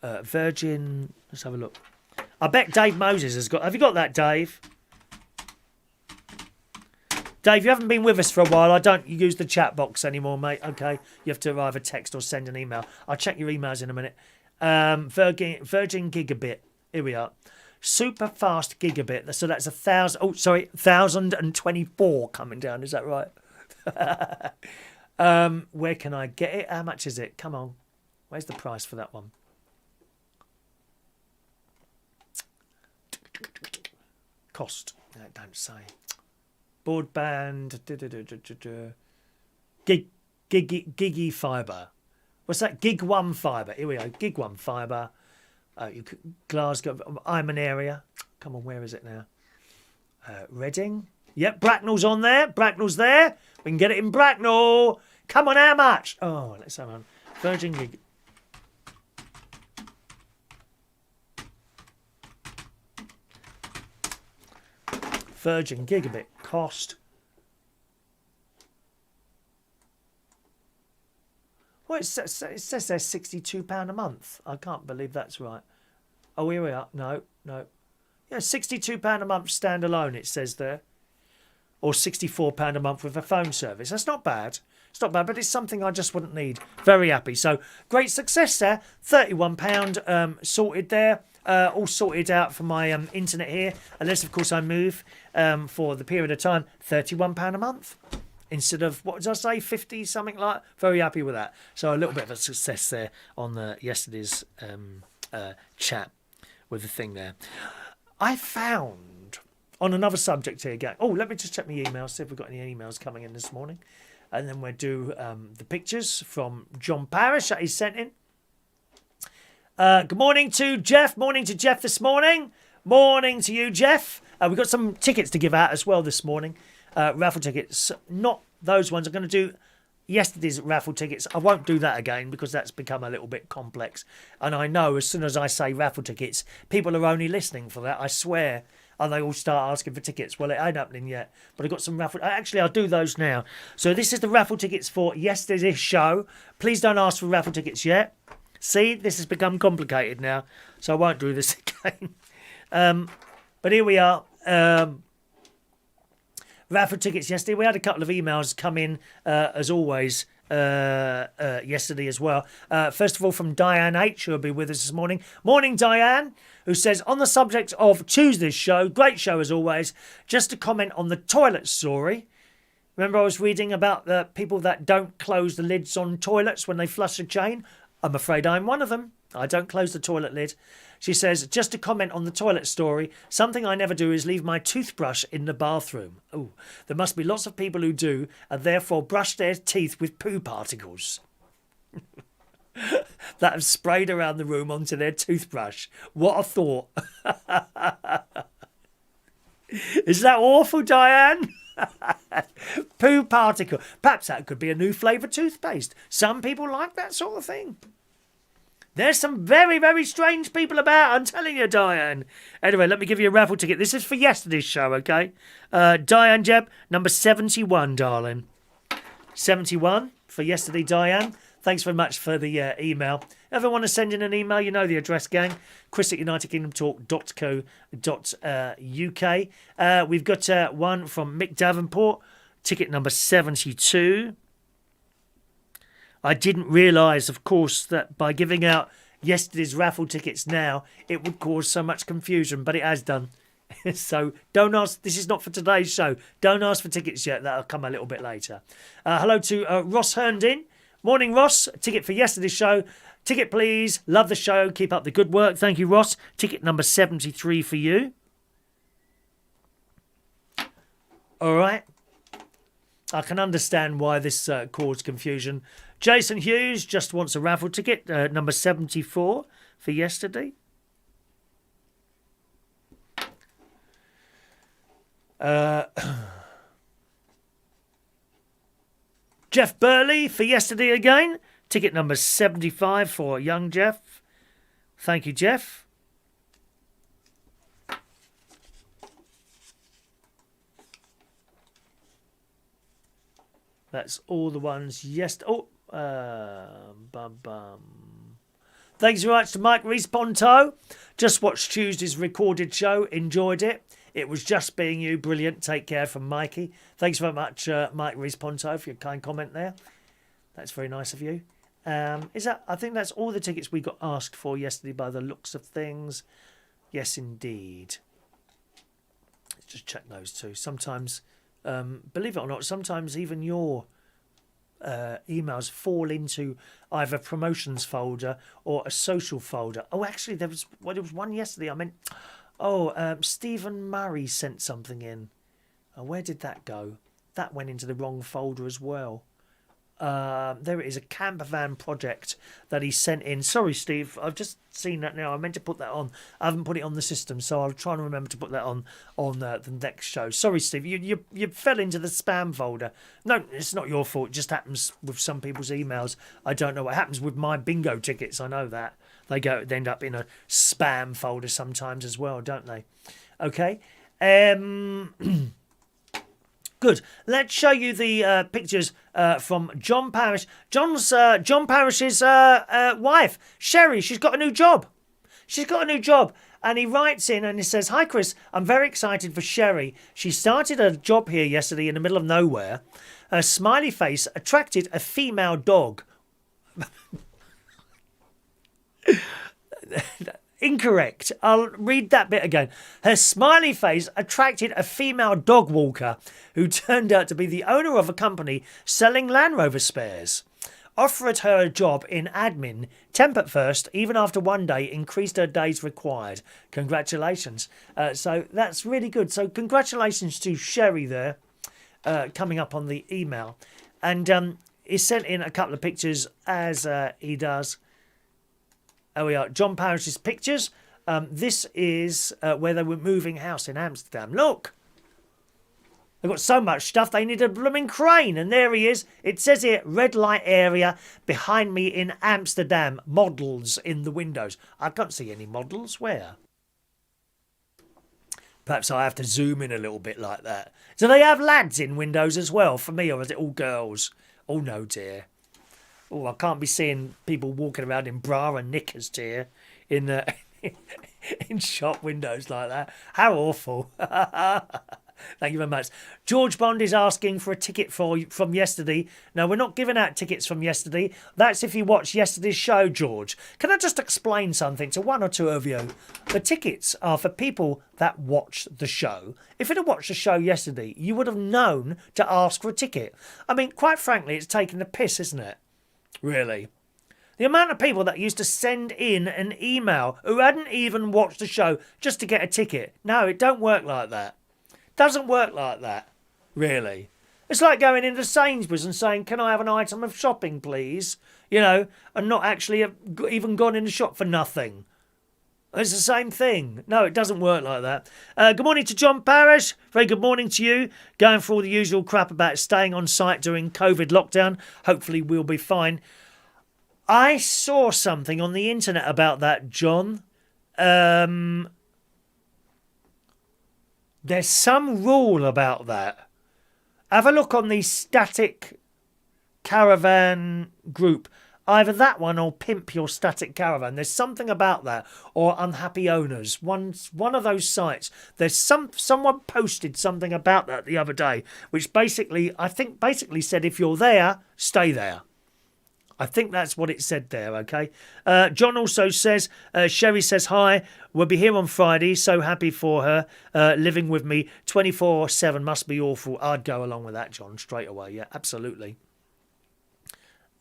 Virgin, let's have a look. I bet Dave Moses has got... Have you got that, Dave? Dave, you haven't been with us for a while. I don't use the chat box anymore, mate. Okay, you have to either text or send an email. I'll check your emails in a minute. Virgin Gigabit. Here we are. Super fast gigabit. So that's 1,024 coming down. Is that right? Where can I get it? How much is it? Come on. Where's the price for that one? Cost. No, don't say. Broadband. Giggy fibre. What's that? Gig 1 fibre. Here we go. Gig 1 fibre. Glasgow. I'm an area. Come on, where is it now? Reading. Yep, Bracknell's on there. Bracknell's there. We can get it in Bracknell. Come on, how much? Oh, let's have one. Virgin Gig. Virgin Gigabit cost. Well, it says there's £62 a month. I can't believe that's right. Oh, here we are. No. Yeah, £62 a month standalone, it says there. Or £64 a month with a phone service. That's not bad. It's not bad, but it's something I just wouldn't need. Very happy. So, great success there. £31 sorted there. All sorted out for my internet here. Unless, of course, I move for the period of time. £31 a month. Instead of, what did I say, 50, something like that. Very happy with that. So a little bit of a success there on yesterday's chat with the thing there. I found, on another subject here, gang. Oh, let me just check my emails, see if we've got any emails coming in this morning. And then we'll do the pictures from John Parrish that he sent in. Good morning to Jeff. Morning to Jeff this morning. Morning to you, Jeff. We've got some tickets to give out as well this morning. Raffle tickets, not those ones. I'm going to do yesterday's raffle tickets. I won't do that again because that's become a little bit complex. And I know as soon as I say raffle tickets, people are only listening for that, I swear. And they all start asking for tickets. Well, it ain't happening yet. But I've got some raffle... Actually, I'll do those now. So this is the raffle tickets for yesterday's show. Please don't ask for raffle tickets yet. See, this has become complicated now. So I won't do this again. But here we are. Raffle tickets yesterday. We had a couple of emails come in, as always, yesterday as well. First of all, from Diane H, who will be with us this morning. Morning, Diane, who says, on the subject of Tuesday's show, great show as always, just to comment on the toilet story. Remember I was reading about the people that don't close the lids on toilets when they flush a chain? I'm afraid I'm one of them. I don't close the toilet lid. She says, just to comment on the toilet story, something I never do is leave my toothbrush in the bathroom. Oh, there must be lots of people who do and therefore brush their teeth with poo particles that have sprayed around the room onto their toothbrush. What a thought. Is that awful, Diane? Poo particle. Perhaps that could be a new flavour toothpaste. Some people like that sort of thing. There's some very, very strange people about, I'm telling you, Diane. Anyway, let me give you a raffle ticket. This is for yesterday's show, okay? Diane Jeb, number 71, darling. 71 for yesterday, Diane. Thanks very much for the email. Ever want to send in an email, you know the address, gang. Chris at UnitedKingdomTalk.co.uk. We've got one from Mick Davenport, ticket number 72. I didn't realise, of course, that by giving out yesterday's raffle tickets now, it would cause so much confusion, but it has done. So don't ask, this is not for today's show. Don't ask for tickets yet, that'll come a little bit later. Hello to Ross Herndon. Morning, Ross. Ticket for yesterday's show. Ticket, please. Love the show. Keep up the good work. Thank you, Ross. Ticket number 73 for you. All right. I can understand why this caused confusion. Jason Hughes just wants a raffle ticket, number 74 for yesterday. Jeff Burley for yesterday again. Ticket number 75 for young Jeff. Thank you, Jeff. That's all the ones yesterday. Thanks very much to Mike Reese-Ponto. Just watched Tuesday's recorded show. Enjoyed it. It was just being you. Brilliant. Take care from Mikey. Thanks very much, Mike Reese-Ponto, for your kind comment there. That's very nice of you. I think that's all the tickets we got asked for yesterday by the looks of things. Yes, indeed. Let's just check those two. Sometimes, believe it or not, sometimes even your emails fall into either promotions folder or a social folder. Oh, actually, there was one yesterday. I meant, Stephen Murray sent something in. Where did that go? That went into the wrong folder as well. There it is, a camper van project that he sent in. Sorry, Steve, I've just seen that now. I meant to put that on. I haven't put it on the system, so I'll try and remember to put that on the next show. Sorry, Steve, you fell into the spam folder. No, it's not your fault. It just happens with some people's emails. I don't know what happens with my bingo tickets. I know that. They end up in a spam folder sometimes as well, don't they? Okay. Good. Let's show you the pictures from John Parrish. John Parrish's wife, Sherry. She's got a new job. And he writes in and he says, "Hi, Chris. I'm very excited for Sherry. She started a job here yesterday in the middle of nowhere. Her smiley face attracted a female dog." Incorrect. I'll read that bit again. Her smiley face attracted a female dog walker who turned out to be the owner of a company selling Land Rover spares. Offered her a job in admin. Temp at first, even after one day, increased her days required. Congratulations. So that's really good. So congratulations to Sherry there, coming up on the email. And he sent in a couple of pictures as he does. Oh, we are. John Parrish's pictures. This is where they were moving house in Amsterdam. Look! They've got so much stuff, they need a blooming crane. And there he is. It says here, red light area behind me in Amsterdam. Models in the windows. I can't see any models. Where? Perhaps I have to zoom in a little bit like that. Do they have lads in windows as well for me, or is it all girls? Oh, no, dear. Oh, I can't be seeing people walking around in bra and knickers, dear, in shop windows like that. How awful. Thank you very much. George Bond is asking for a ticket from yesterday. No, we're not giving out tickets from yesterday. That's if you watched yesterday's show, George. Can I just explain something to one or two of you? The tickets are for people that watched the show. If you'd have watched the show yesterday, you would have known to ask for a ticket. I mean, quite frankly, it's taking the piss, isn't it? Really. The amount of people that used to send in an email who hadn't even watched the show just to get a ticket. No, it don't work like that. Doesn't work like that, really. It's like going into Sainsbury's and saying, can I have an item of shopping, please? You know, and not actually have even gone in the shop for nothing. It's the same thing. No, it doesn't work like that. Good morning to John Parrish. Very good morning to you. Going for all the usual crap about staying on site during COVID lockdown. Hopefully we'll be fine. I saw something on the internet about that, John. There's some rule about that. Have a look on the Static Caravan group. Either that one or Pimp Your Static Caravan. There's something about that. Or Unhappy Owners. One of those sites. There's someone posted something about that the other day, which basically said if you're there, stay there. I think that's what it said there, okay? John also says, Sherry says, hi, we'll be here on Friday, so happy for her, living with me 24/7 must be awful. I'd go along with that, John, straight away, yeah, absolutely.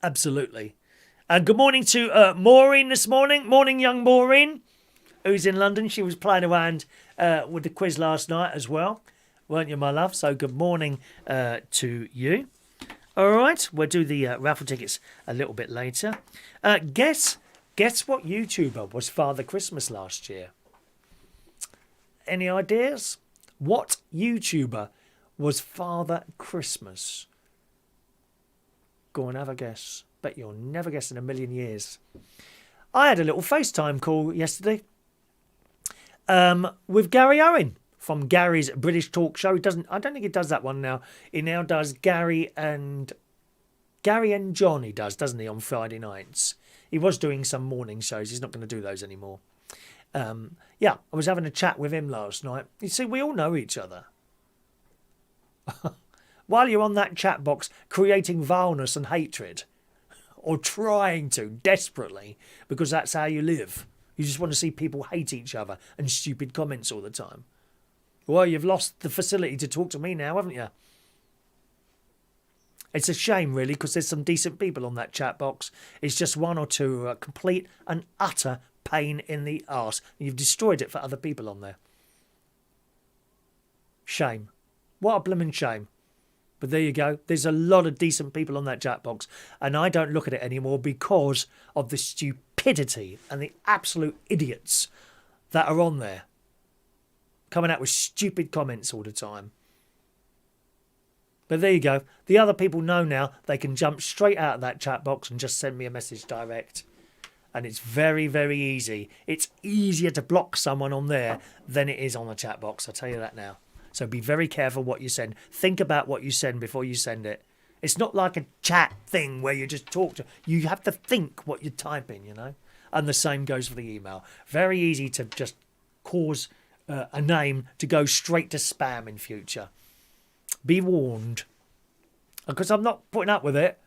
Absolutely. Good morning to Maureen this morning. Morning, young Maureen, who's in London. She was playing around with the quiz last night as well, weren't you, my love? So good morning to you. All right, we'll do the raffle tickets a little bit later. Guess what YouTuber was Father Christmas last year? Any ideas? What YouTuber was Father Christmas? Go on, have a guess. Bet you'll never guess in a million years. I had a little FaceTime call yesterday with Gary Owen. From Gary's British talk show. I don't think he does that one now. He now does Gary and John, he does, doesn't he, on Friday nights. He was doing some morning shows. He's not going to do those anymore. Yeah, I was having a chat with him last night. You see, we all know each other. While you're on that chat box creating vileness and hatred, or trying to, desperately, because that's how you live. You just want to see people hate each other and stupid comments all the time. Well, you've lost the facility to talk to me now, haven't you? It's a shame, really, because there's some decent people on that chat box. It's just one or two who are complete and utter pain in the arse. You've destroyed it for other people on there. Shame. What a blooming shame. But there you go. There's a lot of decent people on that chat box, and I don't look at it anymore because of the stupidity and the absolute idiots that are on there. Coming out with stupid comments all the time. But there you go. The other people know now they can jump straight out of that chat box and just send me a message direct. And it's very, very easy. It's easier to block someone on there than it is on the chat box. I'll tell you that now. So be very careful what you send. Think about what you send before you send it. It's not like a chat thing where you just talk to. You have to think what you're typing, you know. And the same goes for the email. Very easy to just cause a name to go straight to spam in future. Be warned. Because I'm not putting up with it.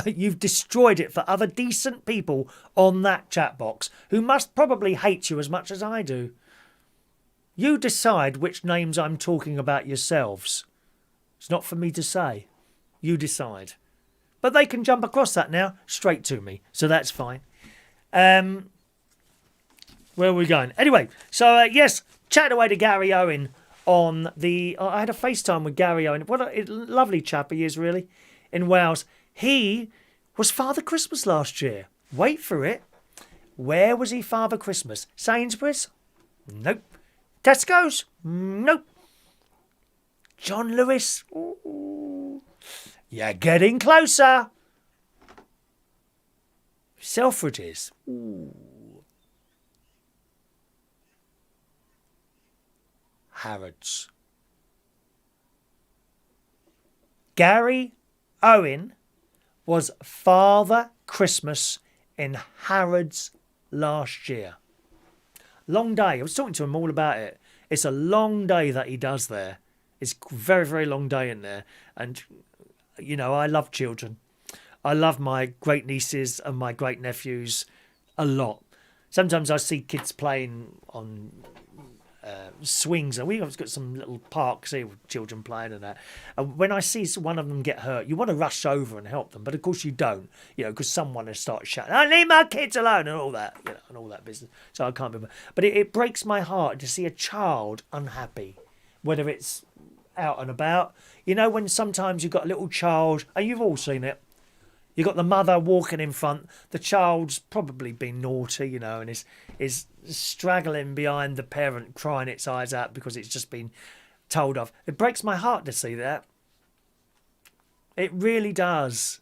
You've destroyed it for other decent people on that chat box who must probably hate you as much as I do. You decide which names I'm talking about yourselves. It's not for me to say. You decide. But they can jump across that now straight to me. So that's fine. Where are we going? Anyway, so yes, chat away to Gary Owen on the... I had a FaceTime with Gary Owen. What a lovely chap he is, really, in Wales. He was Father Christmas last year. Wait for it. Where was he Father Christmas? Sainsbury's? Nope. Tesco's? Nope. John Lewis? Ooh. You're getting closer. Selfridges? Ooh. Harrods. Gary Owen was Father Christmas in Harrods last year. Long day. I was talking to him all about it. It's a long day that he does there. It's a very, very long day in there. And, you know, I love children. I love my great nieces and my great nephews a lot. Sometimes I see kids playing on swings, and we've got some little parks here with children playing and that. And when I see one of them get hurt, you want to rush over and help them, but of course you don't, you know, because someone has started shouting, "I leave my kids alone," and all that, you know, and all that business. So I can't remember. But it breaks my heart to see a child unhappy, whether it's out and about. You know, when sometimes you've got a little child, and you've all seen it. You've got the mother walking in front. The child's probably been naughty, you know, and is straggling behind the parent, crying its eyes out because it's just been told off. It breaks my heart to see that. It really does.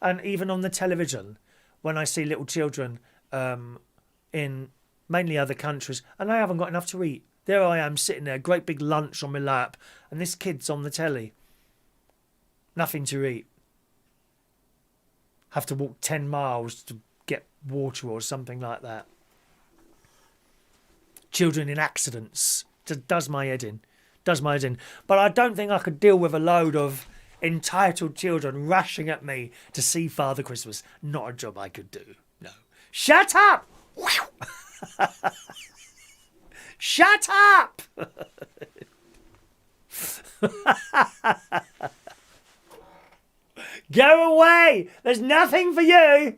And even on the television, when I see little children in mainly other countries, and they haven't got enough to eat. There I am sitting there, great big lunch on my lap, and this kid's on the telly. Nothing to eat. Have to walk 10 miles to get water or something like that. Children in accidents. Just does my head in. Does my head in. But I don't think I could deal with a load of entitled children rushing at me to see Father Christmas. Not a job I could do. No. Shut up! Shut up! Go away! There's nothing for you!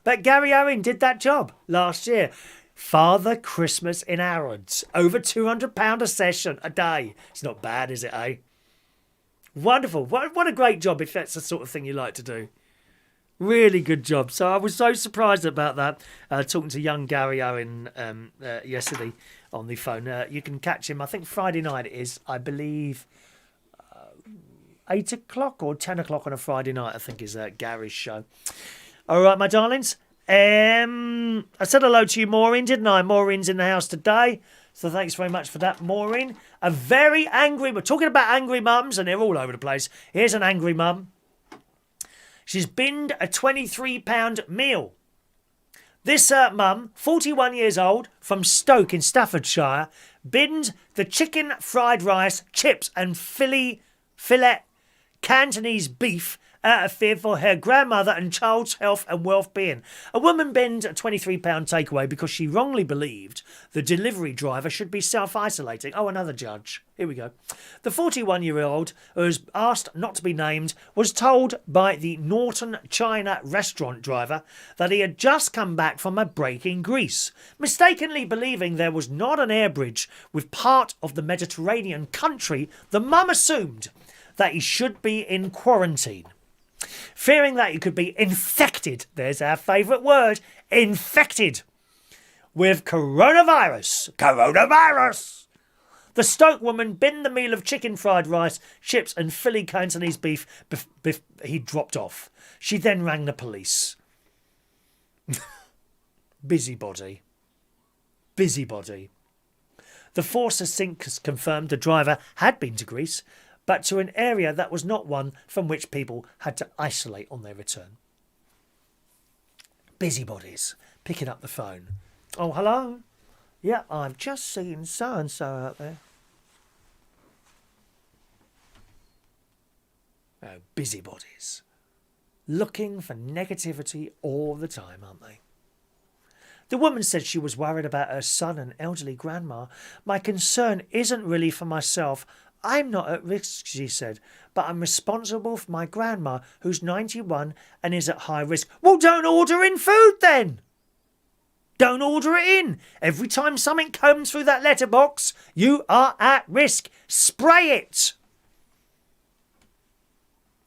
But Gary Owen did that job last year. Father Christmas in Harrods. Over £200 a session a day. It's not bad, is it, eh? Wonderful. What a great job if that's the sort of thing you like to do. Really good job. So I was so surprised about that. Talking to young Gary Owen yesterday on the phone. You can catch him, I think Friday night it is, I believe... 8 o'clock or 10 o'clock on a Friday night, I think, is Gary's show. All right, my darlings. I said hello to you, Maureen, didn't I? Maureen's in the house today. So thanks very much for that, Maureen. A very angry... We're talking about angry mums, and they're all over the place. Here's an angry mum. She's binned a £23 meal. This mum, 41 years old, from Stoke in Staffordshire, binned the chicken, fried rice, chips and fillet Cantonese beef out of fear for her grandmother and child's health and well-being. A woman binned a £23 takeaway because she wrongly believed the delivery driver should be self-isolating. Oh, another judge. Here we go. The 41-year-old, who was asked not to be named, was told by the Norton China restaurant driver that he had just come back from a break in Greece, mistakenly believing there was not an air bridge with part of the Mediterranean country. The mum assumed that he should be in quarantine. Fearing that he could be infected, there's our favourite word, infected, with coronavirus. Coronavirus! The Stoke woman binned the meal of chicken, fried rice, chips and Philly Cantonese beef he dropped off. She then rang the police. Busybody. Busybody. The force has since confirmed the driver had been to Greece, but to an area that was not one from which people had to isolate on their return. Busybodies picking up the phone. Oh, hello? Yeah, I've just seen so-and-so out there. Oh, busybodies. Looking for negativity all the time, aren't they? The woman said she was worried about her son and elderly grandma. My concern isn't really for myself. I'm not at risk, she said, but I'm responsible for my grandma, who's 91 and is at high risk. Well, don't order in food then. Don't order it in. Every time something comes through that letterbox, you are at risk. Spray it.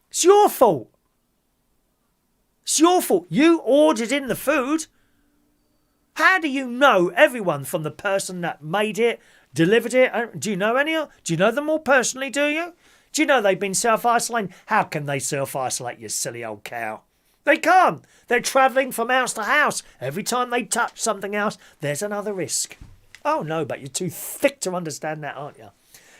It's your fault. It's your fault. You ordered in the food. How do you know everyone from the person that made it, delivered it? Do you know any? Do you know them all personally, do you? Do you know they've been self-isolating? How can they self-isolate, you silly old cow? They can't. They're travelling from house to house. Every time they touch something else, there's another risk. Oh, no, but you're too thick to understand that, aren't you?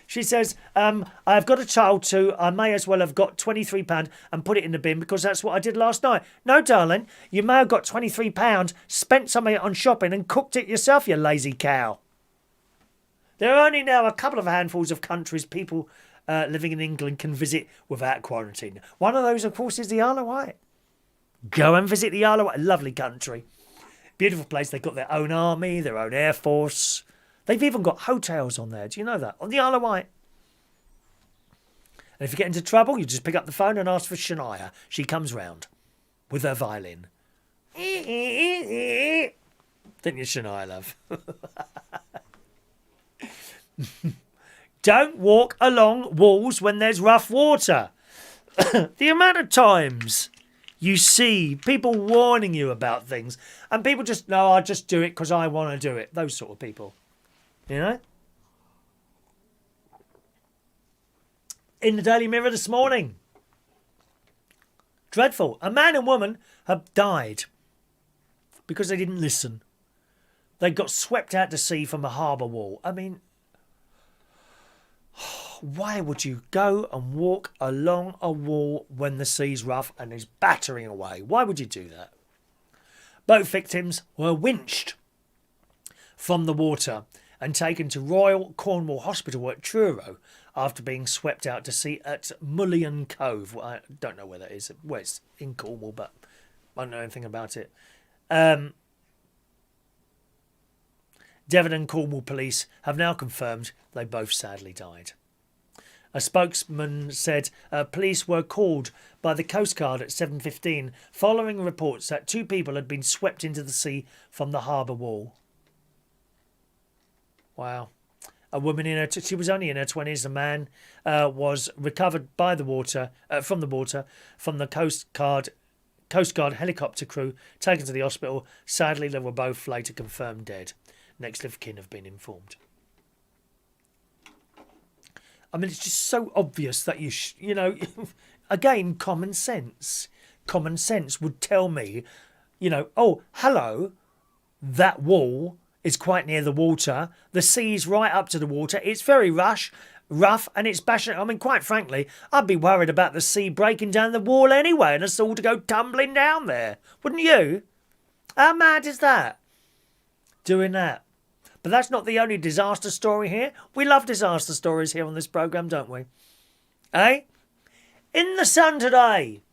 She says, I've got a child too. I may as well have got £23 and put it in the bin because that's what I did last night. No, darling, you may have got £23, spent some of it on shopping and cooked it yourself, you lazy cow. There are only now a couple of handfuls of countries people living in England can visit without quarantine. One of those, of course, is the Isle of Wight. Go and visit the Isle of Wight. A lovely country. Beautiful place. They've got their own army, their own air force. They've even got hotels on there. Do you know that? On the Isle of Wight. And if you get into trouble, you just pick up the phone and ask for Shania. She comes round with her violin. Didn't you, Shania, love? Don't walk along walls when there's rough water. The amount of times you see people warning you about things and people just, no, I'll just do it because I want to do it. Those sort of people. You know? In the Daily Mirror this morning. Dreadful. A man and woman have died because they didn't listen. They got swept out to sea from a harbour wall. I mean, why would you go and walk along a wall when the sea's rough and is battering away? Why would you do that? Both victims were winched from the water and taken to Royal Cornwall Hospital at Truro after being swept out to sea at Mullion Cove. Well, I don't know where that is. Well, it's in Cornwall, but I don't know anything about it. Devon and Cornwall police have now confirmed they both sadly died. A spokesman said police were called by the Coast Guard at 7:15 following reports that two people had been swept into the sea from the harbour wall. Wow. A woman she was only in her 20s. A man was recovered by the water from the Coast Guard helicopter crew, taken to the hospital. Sadly, they were both later confirmed dead. Next of kin have been informed. I mean, it's just so obvious that you know, again, common sense. Common sense would tell me, you know, oh, hello, that wall is quite near the water. The sea's right up to the water. It's very rough, and it's bashing. I mean, quite frankly, I'd be worried about the sea breaking down the wall anyway and us all to go tumbling down there. Wouldn't you? How mad is that? Doing that. But that's not the only disaster story here. We love disaster stories here on this programme, don't we? Eh? In the Sun today,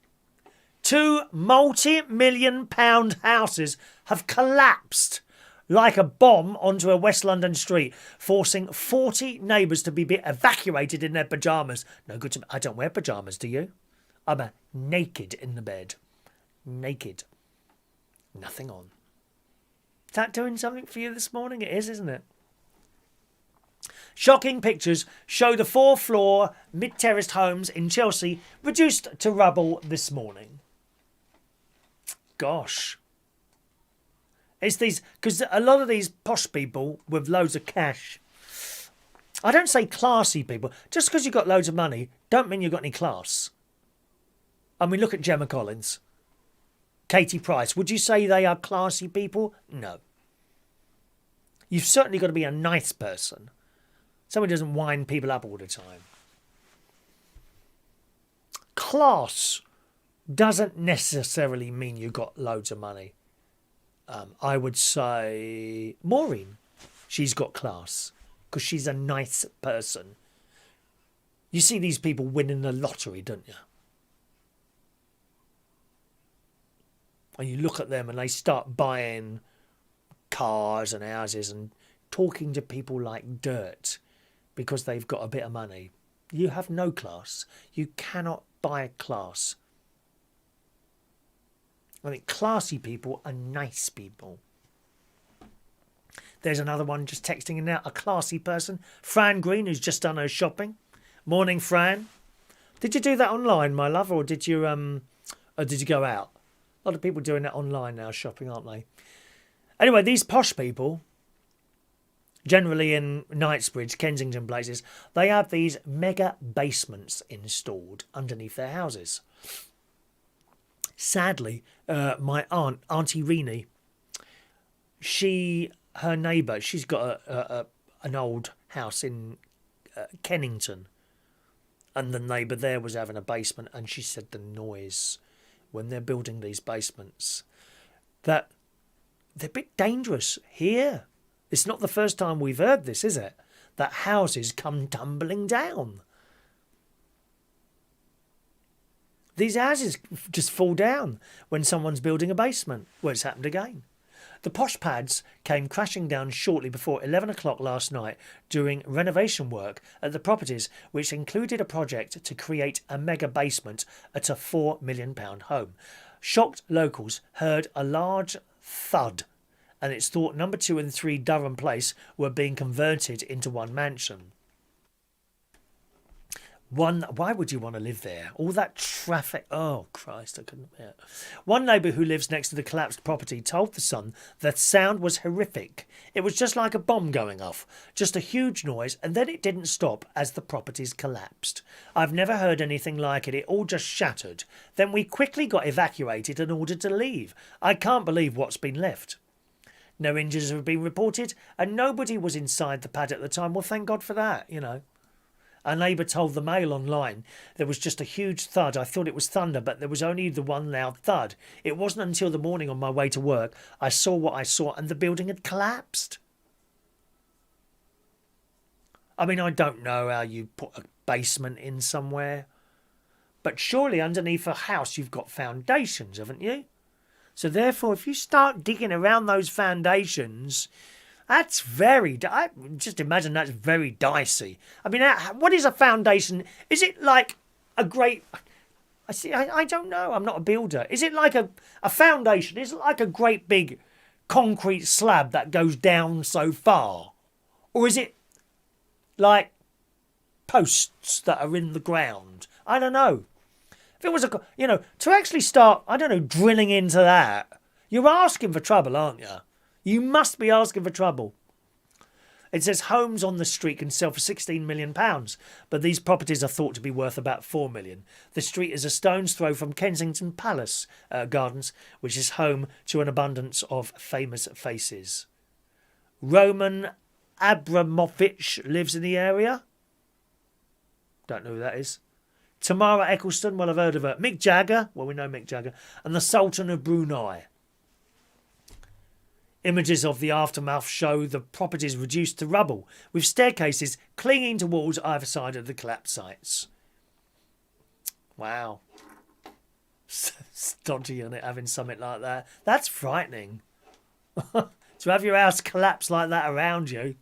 2 multi-million-pound houses have collapsed like a bomb onto a West London street, forcing 40 neighbours to be evacuated in their pyjamas. No good to me. I don't wear pyjamas, do you? I'm naked in the bed. Naked. Nothing on. Is that doing something for you this morning? It is, isn't it? Shocking pictures show the 4-floor mid-terraced homes in Chelsea reduced to rubble this morning. Gosh. It's these, because a lot of these posh people with loads of cash, I don't say classy people, just because you've got loads of money, don't mean you've got any class. I mean, look at Gemma Collins. Katie Price, would you say they are classy people? No. You've certainly got to be a nice person. Someone who doesn't wind people up all the time. Class doesn't necessarily mean you've got loads of money. I would say Maureen, she's got class because she's a nice person. You see these people winning the lottery, don't you? And you look at them and they start buying cars and houses and talking to people like dirt because they've got a bit of money. You have no class. You cannot buy class. I think classy people are nice people. There's another one just texting in now. A classy person. Fran Green, who's just done her shopping. Morning, Fran. Did you do that online, my love, or did you go out? A lot of people doing that online now, shopping, aren't they? Anyway, these posh people, generally in Knightsbridge, Kensington places, they have these mega basements installed underneath their houses. Sadly, my Auntie Renee, her neighbour, she's got an old house in Kennington, and the neighbour there was having a basement, and she said the noise when they're building these basements, that they're a bit dangerous here. It's not the first time we've heard this, is it? that houses come tumbling down. These houses just fall down when someone's building a basement. Well, it's happened again. The posh pads came crashing down shortly before 11 o'clock last night during renovation work at the properties, which included a project to create a mega basement at a £4 million home. Shocked locals heard a large thud, and it's thought number 2 and 3 Durham Place were being converted into one mansion. Why would you want to live there? All that traffic. Oh, Christ, I couldn't bear it. One neighbour who lives next to the collapsed property told The Sun that sound was horrific. It was just like a bomb going off. Just a huge noise, and then it didn't stop as the properties collapsed. I've never heard anything like it. It all just shattered. Then we quickly got evacuated and ordered to leave. I can't believe what's been left. No injuries have been reported, and nobody was inside the pad at the time. Well, thank God for that, you know. A neighbour told the Mail online there was just a huge thud. I thought it was thunder, but there was only the one loud thud. It wasn't until the morning on my way to work I saw what I saw, and the building had collapsed. I mean, I don't know how you put a basement in somewhere, but surely underneath a house you've got foundations, haven't you? So therefore, if you start digging around those foundations... That's just imagine that's very dicey. I mean, what is a foundation? Is it like a great... I don't know. I'm not a builder. Is it like a foundation? Is it like a great big concrete slab that goes down so far? Or is it like posts that are in the ground? I don't know. If it was to actually start, I don't know, drilling into that, you're asking for trouble, aren't you? You must be asking for trouble. It says homes on the street can sell for £16 million, but these properties are thought to be worth about £4 million. The street is a stone's throw from Kensington Palace Gardens, which is home to an abundance of famous faces. Roman Abramovich lives in the area. Don't know who that is. Tamara Eccleston, well, I've heard of her. Mick Jagger, well, we know Mick Jagger. And the Sultan of Brunei. Images of the aftermath show the properties reduced to rubble, with staircases clinging to walls either side of the collapsed sites. Wow. Stodgy on it, having something like that. That's frightening. To have your house collapse like that around you.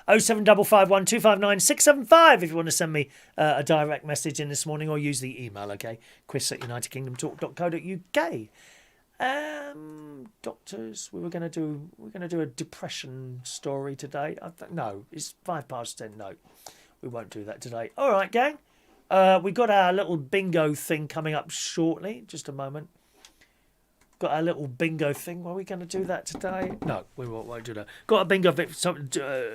07551 259 675 if you want to send me a direct message in this morning, or use the email, okay? chris@unitedkingdomtalk.co.uk. Doctors, we're going to do a depression story today. No, it's 10:05. No, we won't do that today. All right, gang. We got our little bingo thing coming up shortly. Just a moment. Got our little bingo thing. Are we going to do that today? No, we won't do that. Got a bingo bit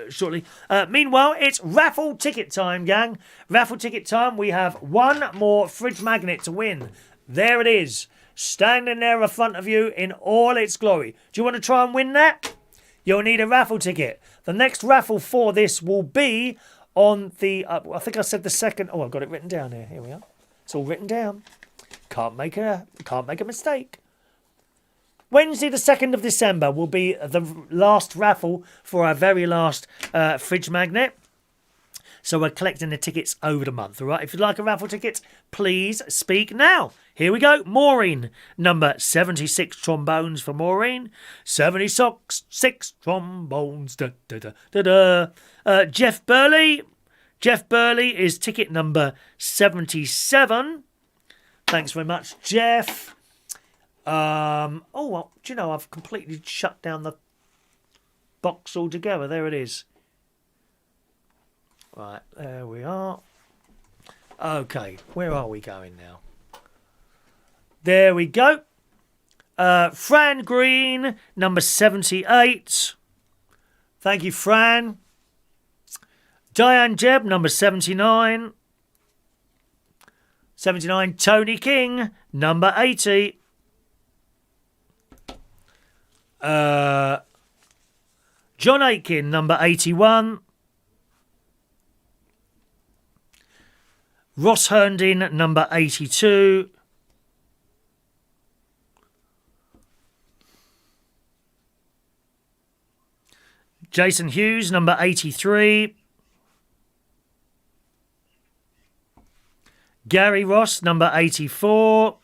shortly. Meanwhile, it's raffle ticket time, gang. Raffle ticket time. We have one more fridge magnet to win. There it is. Standing there in front of you in all its glory. Do you want to try and win that? You'll need a raffle ticket. The next raffle for this will be on the... I think I said the second... Oh, I've got it written down here. Here we are. It's all written down. Can't make a mistake. Wednesday the 2nd of December will be the last raffle for our very last fridge magnet. So we're collecting the tickets over the month, all right? If you'd like a raffle ticket, please speak now. Here we go. Maureen, number 76 trombones for Maureen. 76 trombones. Da, da, da, da, da. Jeff Burley. Jeff Burley is ticket number 77. Thanks very much, Jeff. Well, do you know, I've completely shut down the box altogether. There it is. Right, there we are. Okay, where are we going now? There we go. Fran Green, number 78. Thank you, Fran. Diane Jebb, number 79. 79. Tony King, number 80. John Aitken, number 81. Ross Herndon, number 82. Jason Hughes, number 83. Gary Ross, number 84.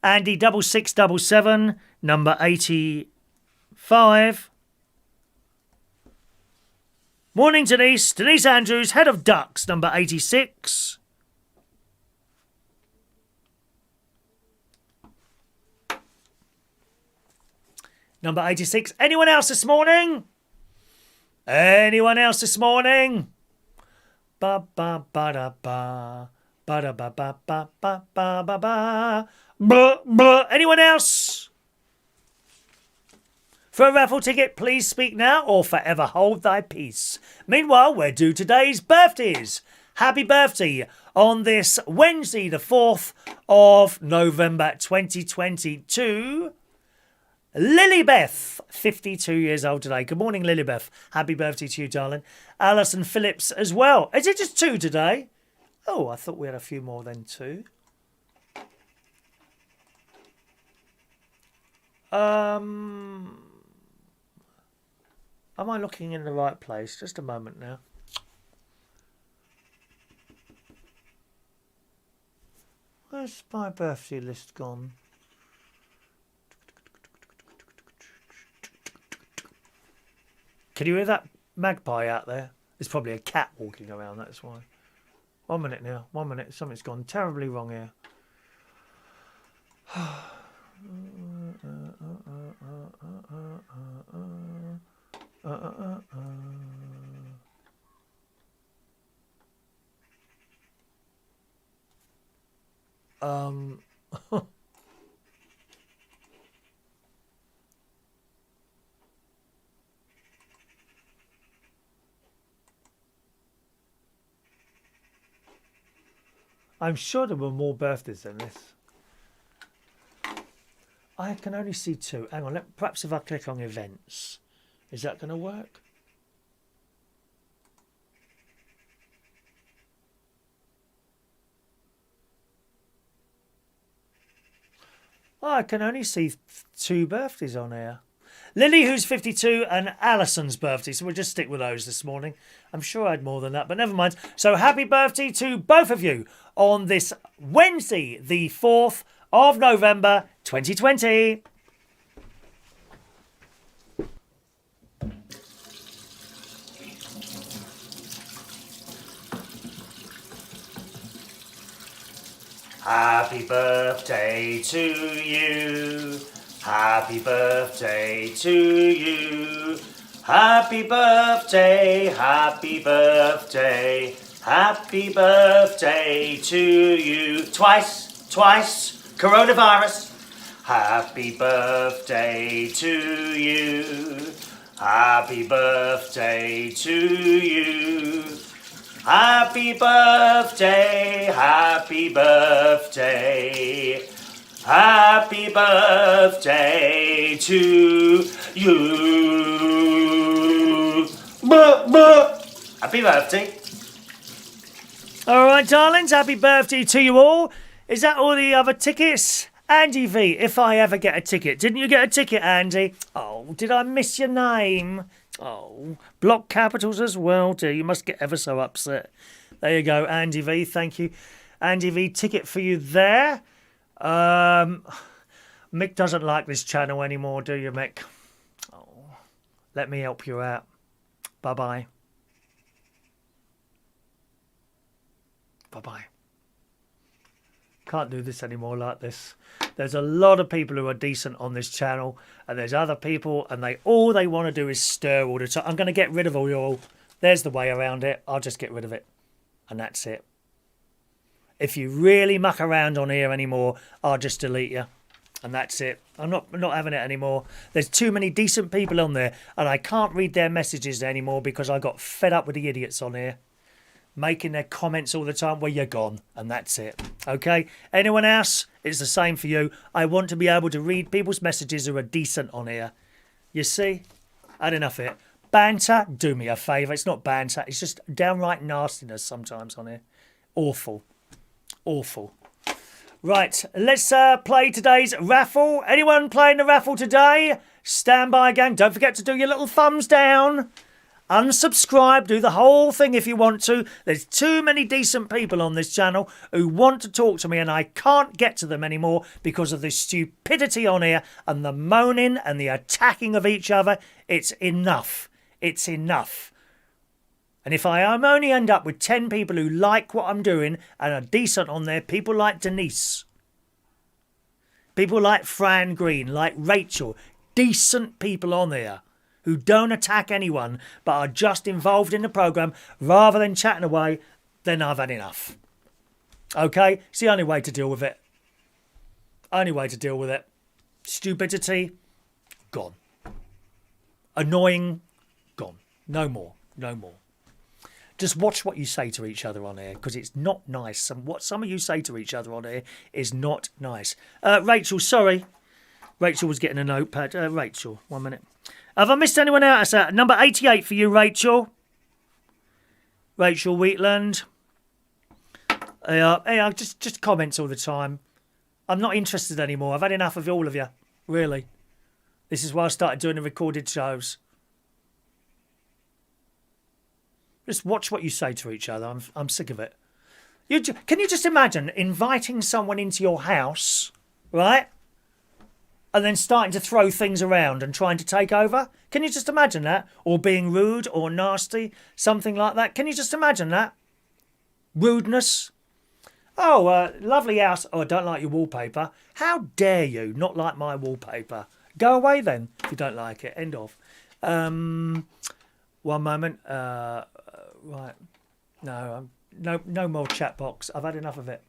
Andy 6677, number 85. Morning, Denise. Denise Andrews, head of Ducks, number 86. Number 86. Anyone else this morning? Anyone else this morning? Ba ba ba da ba ba da ba ba ba ba ba ba ba. Blah, blah. Anyone else? For a raffle ticket, please speak now or forever hold thy peace. Meanwhile, we're due today's birthdays. Happy birthday on this Wednesday, the 4th of November 2022. Lilibeth, 52 years old today. Good morning, Lilibeth. Happy birthday to you, darling. Alison Phillips as well. Is it just 2 today? Oh, I thought we had a few more than 2. Am I looking in the right place? Just a moment now. Where's my birthday list gone? Can you hear that magpie out there? There's probably a cat walking around, that's why. 1 minute now, 1 minute. Something's gone terribly wrong here. I'm sure there were more birthdays than this. I can only see 2. Hang on, perhaps if I click on events, is that going to work? Oh, I can only see 2 birthdays on here. Lily, who's 52, and Alison's birthday. So we'll just stick with those this morning. I'm sure I had more than that, but never mind. So happy birthday to both of you on this Wednesday, the 4th of November, 2020. Happy birthday to you. Happy birthday to you. Happy birthday, happy birthday, happy birthday to you. Twice, coronavirus. Happy birthday to you. Happy birthday to you. Happy birthday, happy birthday. Happy birthday to you. Happy birthday. All right, darlings, happy birthday to you all. Is that all the other tickets? Andy V, if I ever get a ticket. Didn't you get a ticket, Andy? Oh, did I miss your name? Oh, block capitals as well, dear. You must get ever so upset. There you go, Andy V, thank you. Andy V, ticket for you there. Mick doesn't like this channel anymore, do you, Mick? Oh, let me help you out. Bye-bye. Bye-bye. Can't do this anymore like this. There's a lot of people who are decent on this channel, and there's other people, and all they want to do is stir all the time. I'm going to get rid of all you. There's the way around it. I'll just get rid of it, and that's it. If you really muck around on here anymore, I'll just delete you. And that's it. I'm not having it anymore. There's too many decent people on there, and I can't read their messages anymore because I got fed up with the idiots on here. Making their comments all the time. Well, you're gone. And that's it. Okay? Anyone else? It's the same for you. I want to be able to read people's messages who are decent on here. You see? Had enough of it. Banter? Do me a favour. It's not banter. It's just downright nastiness sometimes on here. Awful. Awful. Right, let's play today's raffle. Anyone playing the raffle today? Stand by, gang. Don't forget to do your little thumbs down. Unsubscribe, do the whole thing if you want to. There's too many decent people on this channel who want to talk to me and I can't get to them anymore because of the stupidity on here and the moaning and the attacking of each other. It's enough. It's enough. And if I only end up with 10 people who like what I'm doing and are decent on there, people like Denise, people like Fran Green, like Rachel, decent people on there who don't attack anyone but are just involved in the programme rather than chatting away, then I've had enough. Okay? It's the only way to deal with it. Only way to deal with it. Stupidity, gone. Annoying, gone. No more. No more. Just watch what you say to each other on here because it's not nice. And what some of you say to each other on here is not nice. Rachel, sorry. Rachel was getting a notepad. Rachel, 1 minute. Have I missed anyone out? That's number 88 for you, Rachel. Rachel Wheatland. Just comments all the time. I'm not interested anymore. I've had enough of all of you. Really. This is why I started doing the recorded shows. Just watch what you say to each other. I'm sick of it. Can you just imagine inviting someone into your house, right? And then starting to throw things around and trying to take over? Can you just imagine that? Or being rude or nasty, something like that. Can you just imagine that? Rudeness. Oh, lovely house. Oh, I don't like your wallpaper. How dare you not like my wallpaper? Go away then if you don't like it. End of. 1 moment. Right. No more chat box. I've had enough of it.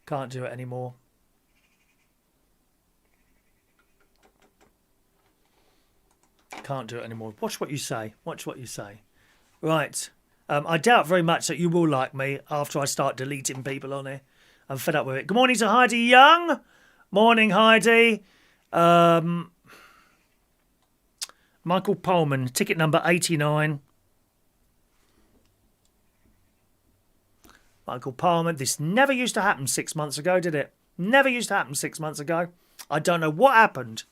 Can't do it anymore. Can't do it anymore. Watch what you say. Watch what you say. Right. I doubt very much that you will like me after I start deleting people on here. I'm fed up with it. Good morning to Heidi Young. Morning, Heidi. Michael Pullman, ticket number 89. Michael Pullman. This never used to happen 6 months ago, did it? Never used to happen 6 months ago. I don't know what happened.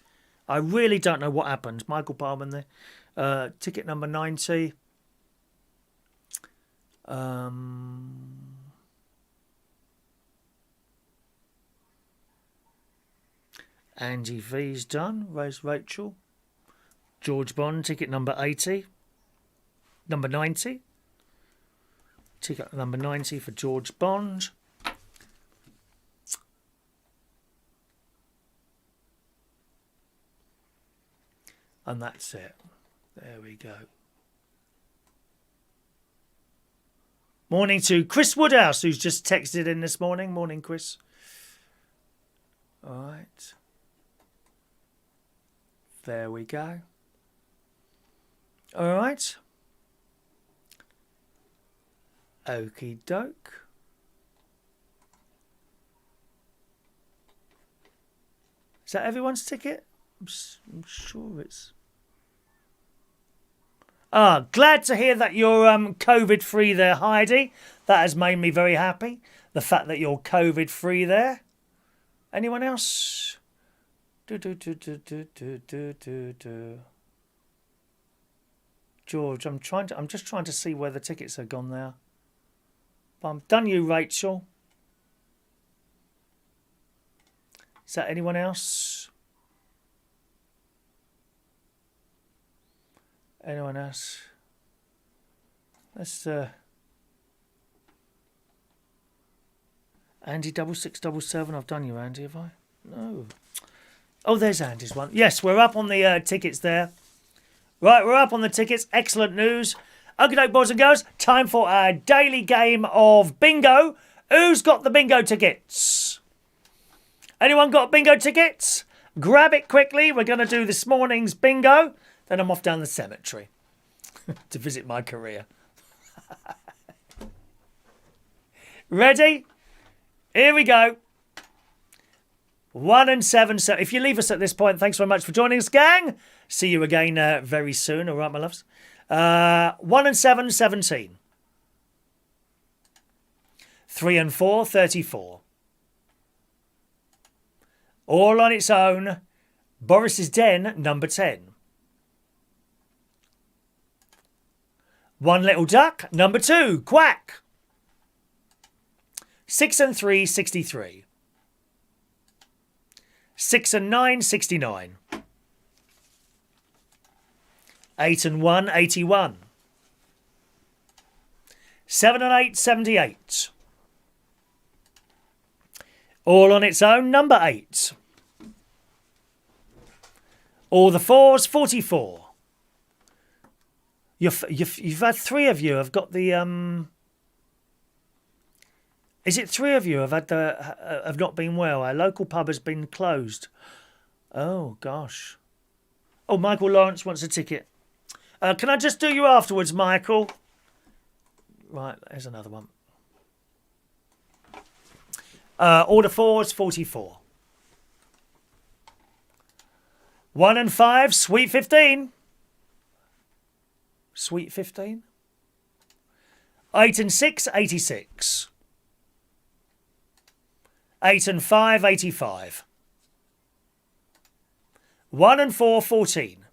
I really don't know what happened. Michael Pullman there. Ticket number 90. Andy V's done. Rose Rachel. George Bond, ticket number 80. Number 90. Ticket number 90 for George Bond. And that's it. There we go. Morning to Chris Woodhouse, who's just texted in this morning. Morning, Chris. All right. There we go. All right. Okie doke. Is that everyone's ticket? I'm sure it's... glad to hear that you're COVID-free there, Heidi. That has made me very happy. The fact that you're COVID-free there. Anyone else? George, I'm just trying to see where the tickets have gone now. I'm done you, Rachel. Is that anyone else? Anyone else? Let's Andy 6677. I've done you, Andy, have I? No. Oh, there's Andy's one. Yes, we're up on the tickets there. Right, we're up on the tickets. Excellent news. Okay, boys and girls, time for our daily game of bingo. Who's got the bingo tickets? Anyone got bingo tickets? Grab it quickly. We're going to do this morning's bingo. Then I'm off down the cemetery to visit my career. Ready? Here we go. 1 and 7. So if you leave us at this point, thanks very much for joining us, gang. See you again very soon. All right, my loves. 1 and 7, 17. 3 and 4, 34. All on its own. Boris's Den, number 10. One little duck, number 2, quack. 6 and 3, 63. 6 and 9, 69. 8 and 1, 81. 7 and 8, 78. All on its own, number 8. All the 4s, 44. You've had 3 of you have got the Is it 3 of you have had have not been well? Our local pub has been closed. Oh gosh. Oh, Michael Lawrence wants a ticket. Can I just do you afterwards, Michael? Right, there's another one. Order 4 is 44. 1 and 5, sweet 15. Sweet 15. 8 and 6, 86. 8 and 5, 85. 1 and 4, 14.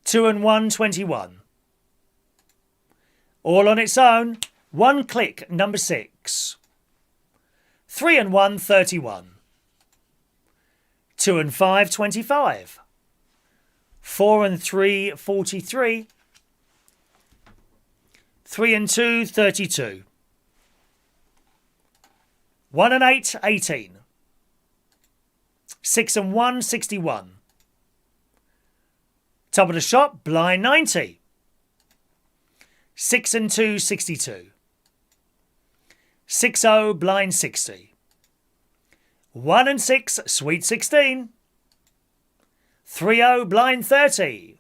2 and 1, 21. All on its own, 1 click, number 6. 3 and 1, 31. 2 and 5, 25. 4 and 3, 43. 3 and 2, 32. 1 and 8, 18. 6 and 1, 61. Top of the shop, blind 90. 6 and 2, 62. 6-0, blind 60. 1 and 6, sweet 16. 3-0, blind 30.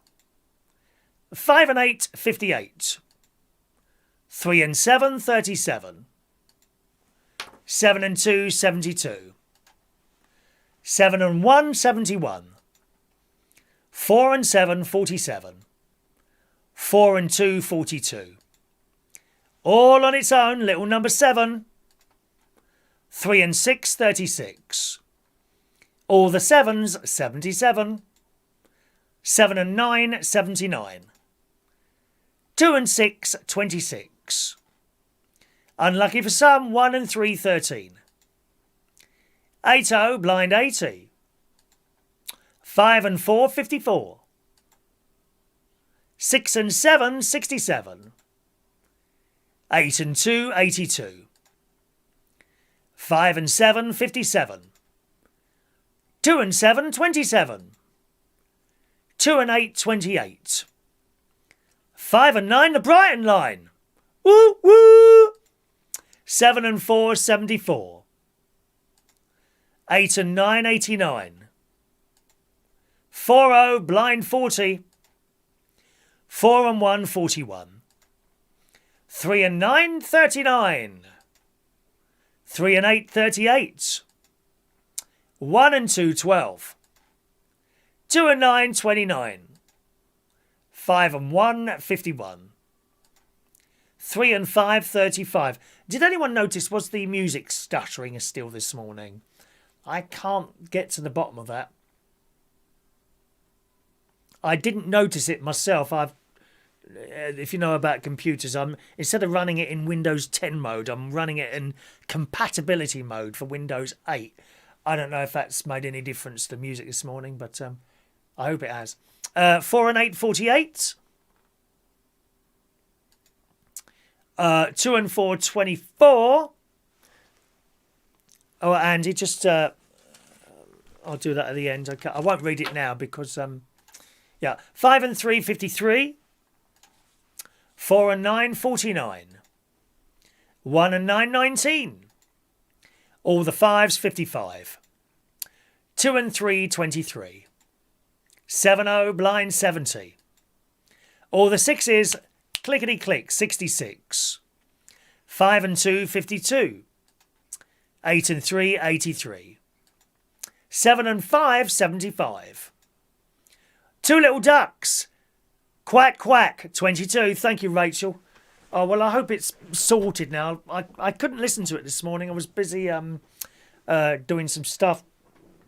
5 and 8, 58. 3 and 7, 37. 7 and 2, 72. 7 and 1, 71. 4 and 7, 47. 4 and 2, 42. All on its own, little number 7. 3 and 6, 36. All the 7s, 77. 7 and 9, 79. 2 and 6, 26. Unlucky for some, 1 and 3, 13. 8-0, blind 80. 5 and 4, 54. 6 and 7, 67. 8 and 2, 82. 5 and 7, 57. 2 and 7, 27. 2 and 8, 28. 5 and 9, the Brighton line. Woo, woo! 7 and 4, 74. 8 and 9, 89. 4-0, blind 40. 4 and 1, 41. 3 and 9, 39. 3 and 8, 38. 1 and 2, 12. 2 and 9, 29. 5 and 1, 51. 3 and 5, 35. Did anyone notice, was the music stuttering still this morning? I can't get to the bottom of that. I didn't notice it myself. If you know about computers, instead of running it in Windows 10 mode, I'm running it in compatibility mode for Windows 8. I don't know if that's made any difference to music this morning, but I hope it has. 4 and 8, 48. 2 and 4, 24. Oh, Andy, just I'll do that at the end. I won't read it now because 5 and 3, 53. 4 and 9, 49. 1 and 9, 19. All the 5s, 55. 2 and 3, 23. 7-0, blind 70. All the 6s, clickety-click, 66. 5 and 2, 52. 8 and 3, 83. 7 and 5, 75. 2 little ducks. Quack, quack, 22. Thank you, Rachel. Oh, well, I hope it's sorted now. I couldn't listen to it this morning. I was busy doing some stuff,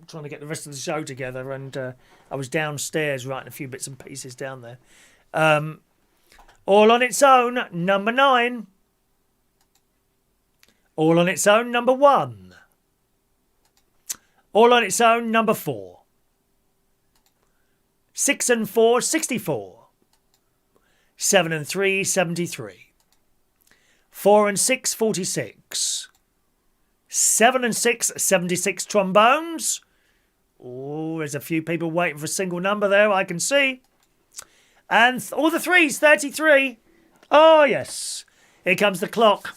trying to get the rest of the show together, and I was downstairs writing a few bits and pieces down there. All on its own, number 9. All on its own, number 1. All on its own, number 4. 6 and 4, 64. 7 and 3, 73. 4 and 6, 46. 7 and 6, 76 trombones. Oh, there's a few people waiting for a single number there, I can see. And all the 3s, 33. Oh, yes. Here comes the clock.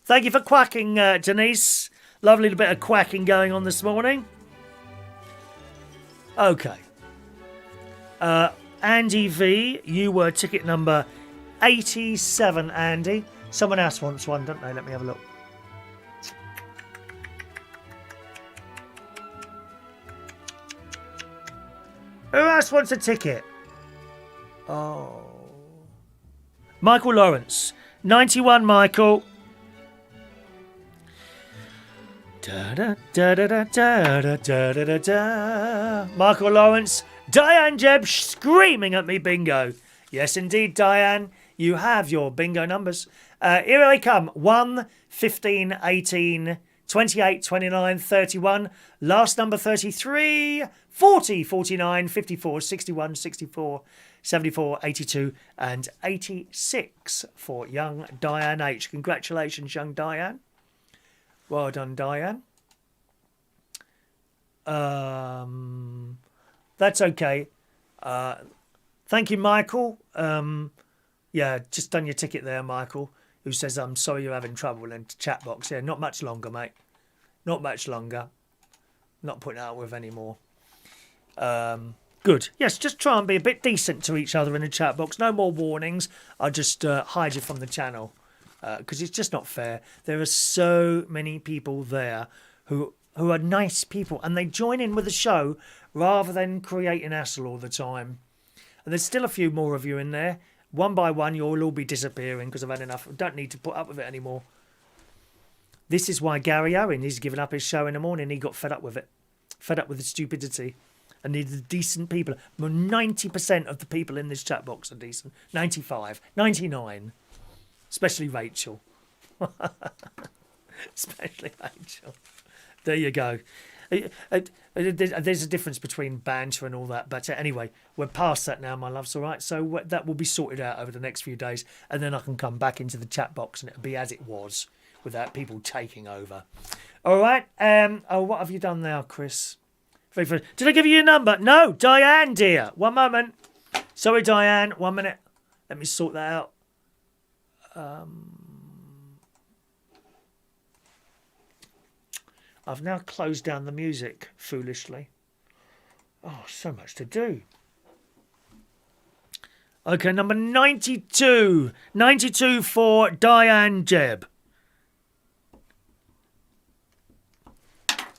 Thank you for quacking, Denise. Lovely little bit of quacking going on this morning. Okay. Andy V, you were ticket number 87, Andy. Someone else wants one, don't they? Let me have a look. Who else wants a ticket? Oh. Michael Lawrence. 91, Michael. Da da da da da da da da da da. Michael Lawrence. Diane Jeb screaming at me bingo. Yes, indeed, Diane. You have your bingo numbers. Here they come. 1, 15, 18, 28, 29, 31. Last number 33, 40, 49, 54, 61, 64, 74, 82 and 86 for young Diane H. Congratulations, young Diane. Well done, Diane. That's okay. Thank you, Michael. Yeah, just done your ticket there, Michael, who says, I'm sorry you're having trouble in the chat box. Yeah, not much longer, mate. Not much longer. Not putting out with anymore. Good. Yes, just try and be a bit decent to each other in the chat box. No more warnings. I'll just hide you from the channel because it's just not fair. There are so many people there who are nice people and they join in with the show rather than creating hassle all the time. And there's still a few more of you in there. One by one, you'll all be disappearing because I've had enough. I don't need to put up with it anymore. This is why Gary Owen, he's given up his show in the morning. He got fed up with it. Fed up with the stupidity. And needed decent people. 90% of the people in this chat box are decent. 95, 99. Especially Rachel. Especially Rachel. There you go. There's a difference between banter and all that. But anyway, we're past that now, my loves, all right? So that will be sorted out over the next few days. And then I can come back into the chat box and it'll be as it was without people taking over. All right. Oh, what have you done now, Chris? Did I give you your number? No, Diane, dear. One moment. Sorry, Diane. 1 minute. Let me sort that out. I've now closed down the music, foolishly. Oh, so much to do. Okay, number 92. 92 for Diane Jeb.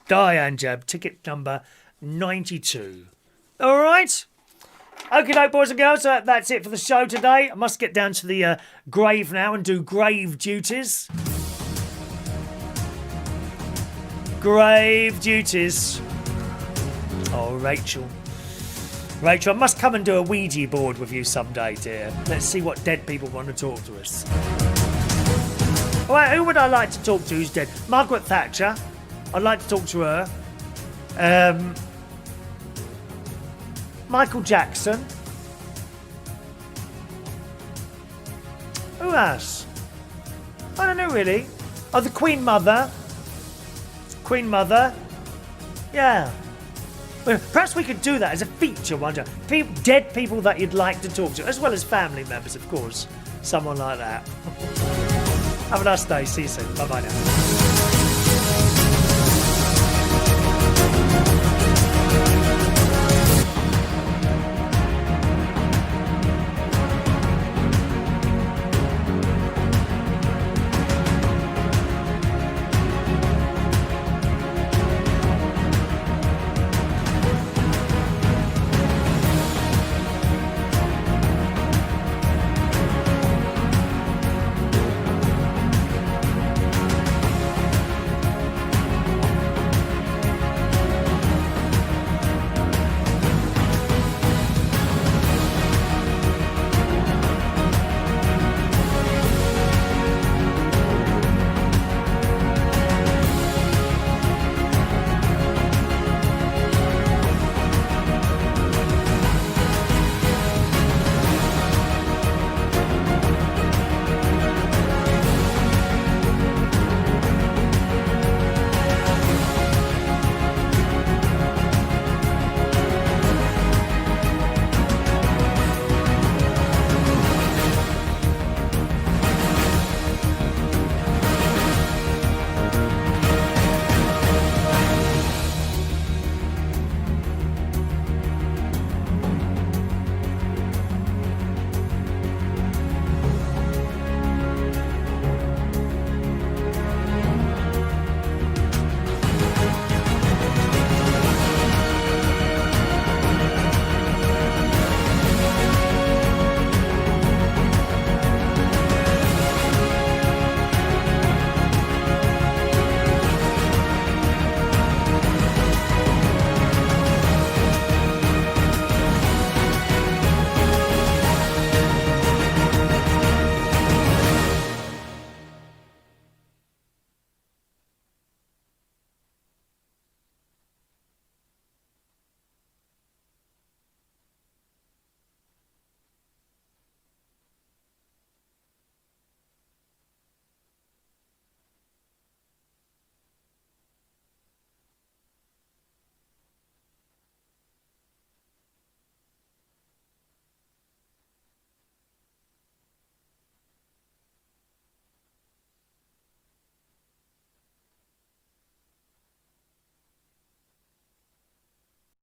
Diane Jeb, ticket number 92. All right. Okay, boys and girls, that's it for the show today. I must get down to the grave now and do grave duties. Grave duties. Oh, Rachel. Rachel, I must come and do a Ouija board with you someday, dear. Let's see what dead people want to talk to us. All right, who would I like to talk to who's dead? Margaret Thatcher. I'd like to talk to her. Michael Jackson. Who else? I don't know, really. Oh, the Queen Mother. Queen Mother. Yeah. Well, perhaps we could do that as a feature one day. Dead people that you'd like to talk to, as well as family members, of course. Someone like that. Have a nice day. See you soon. Bye-bye now.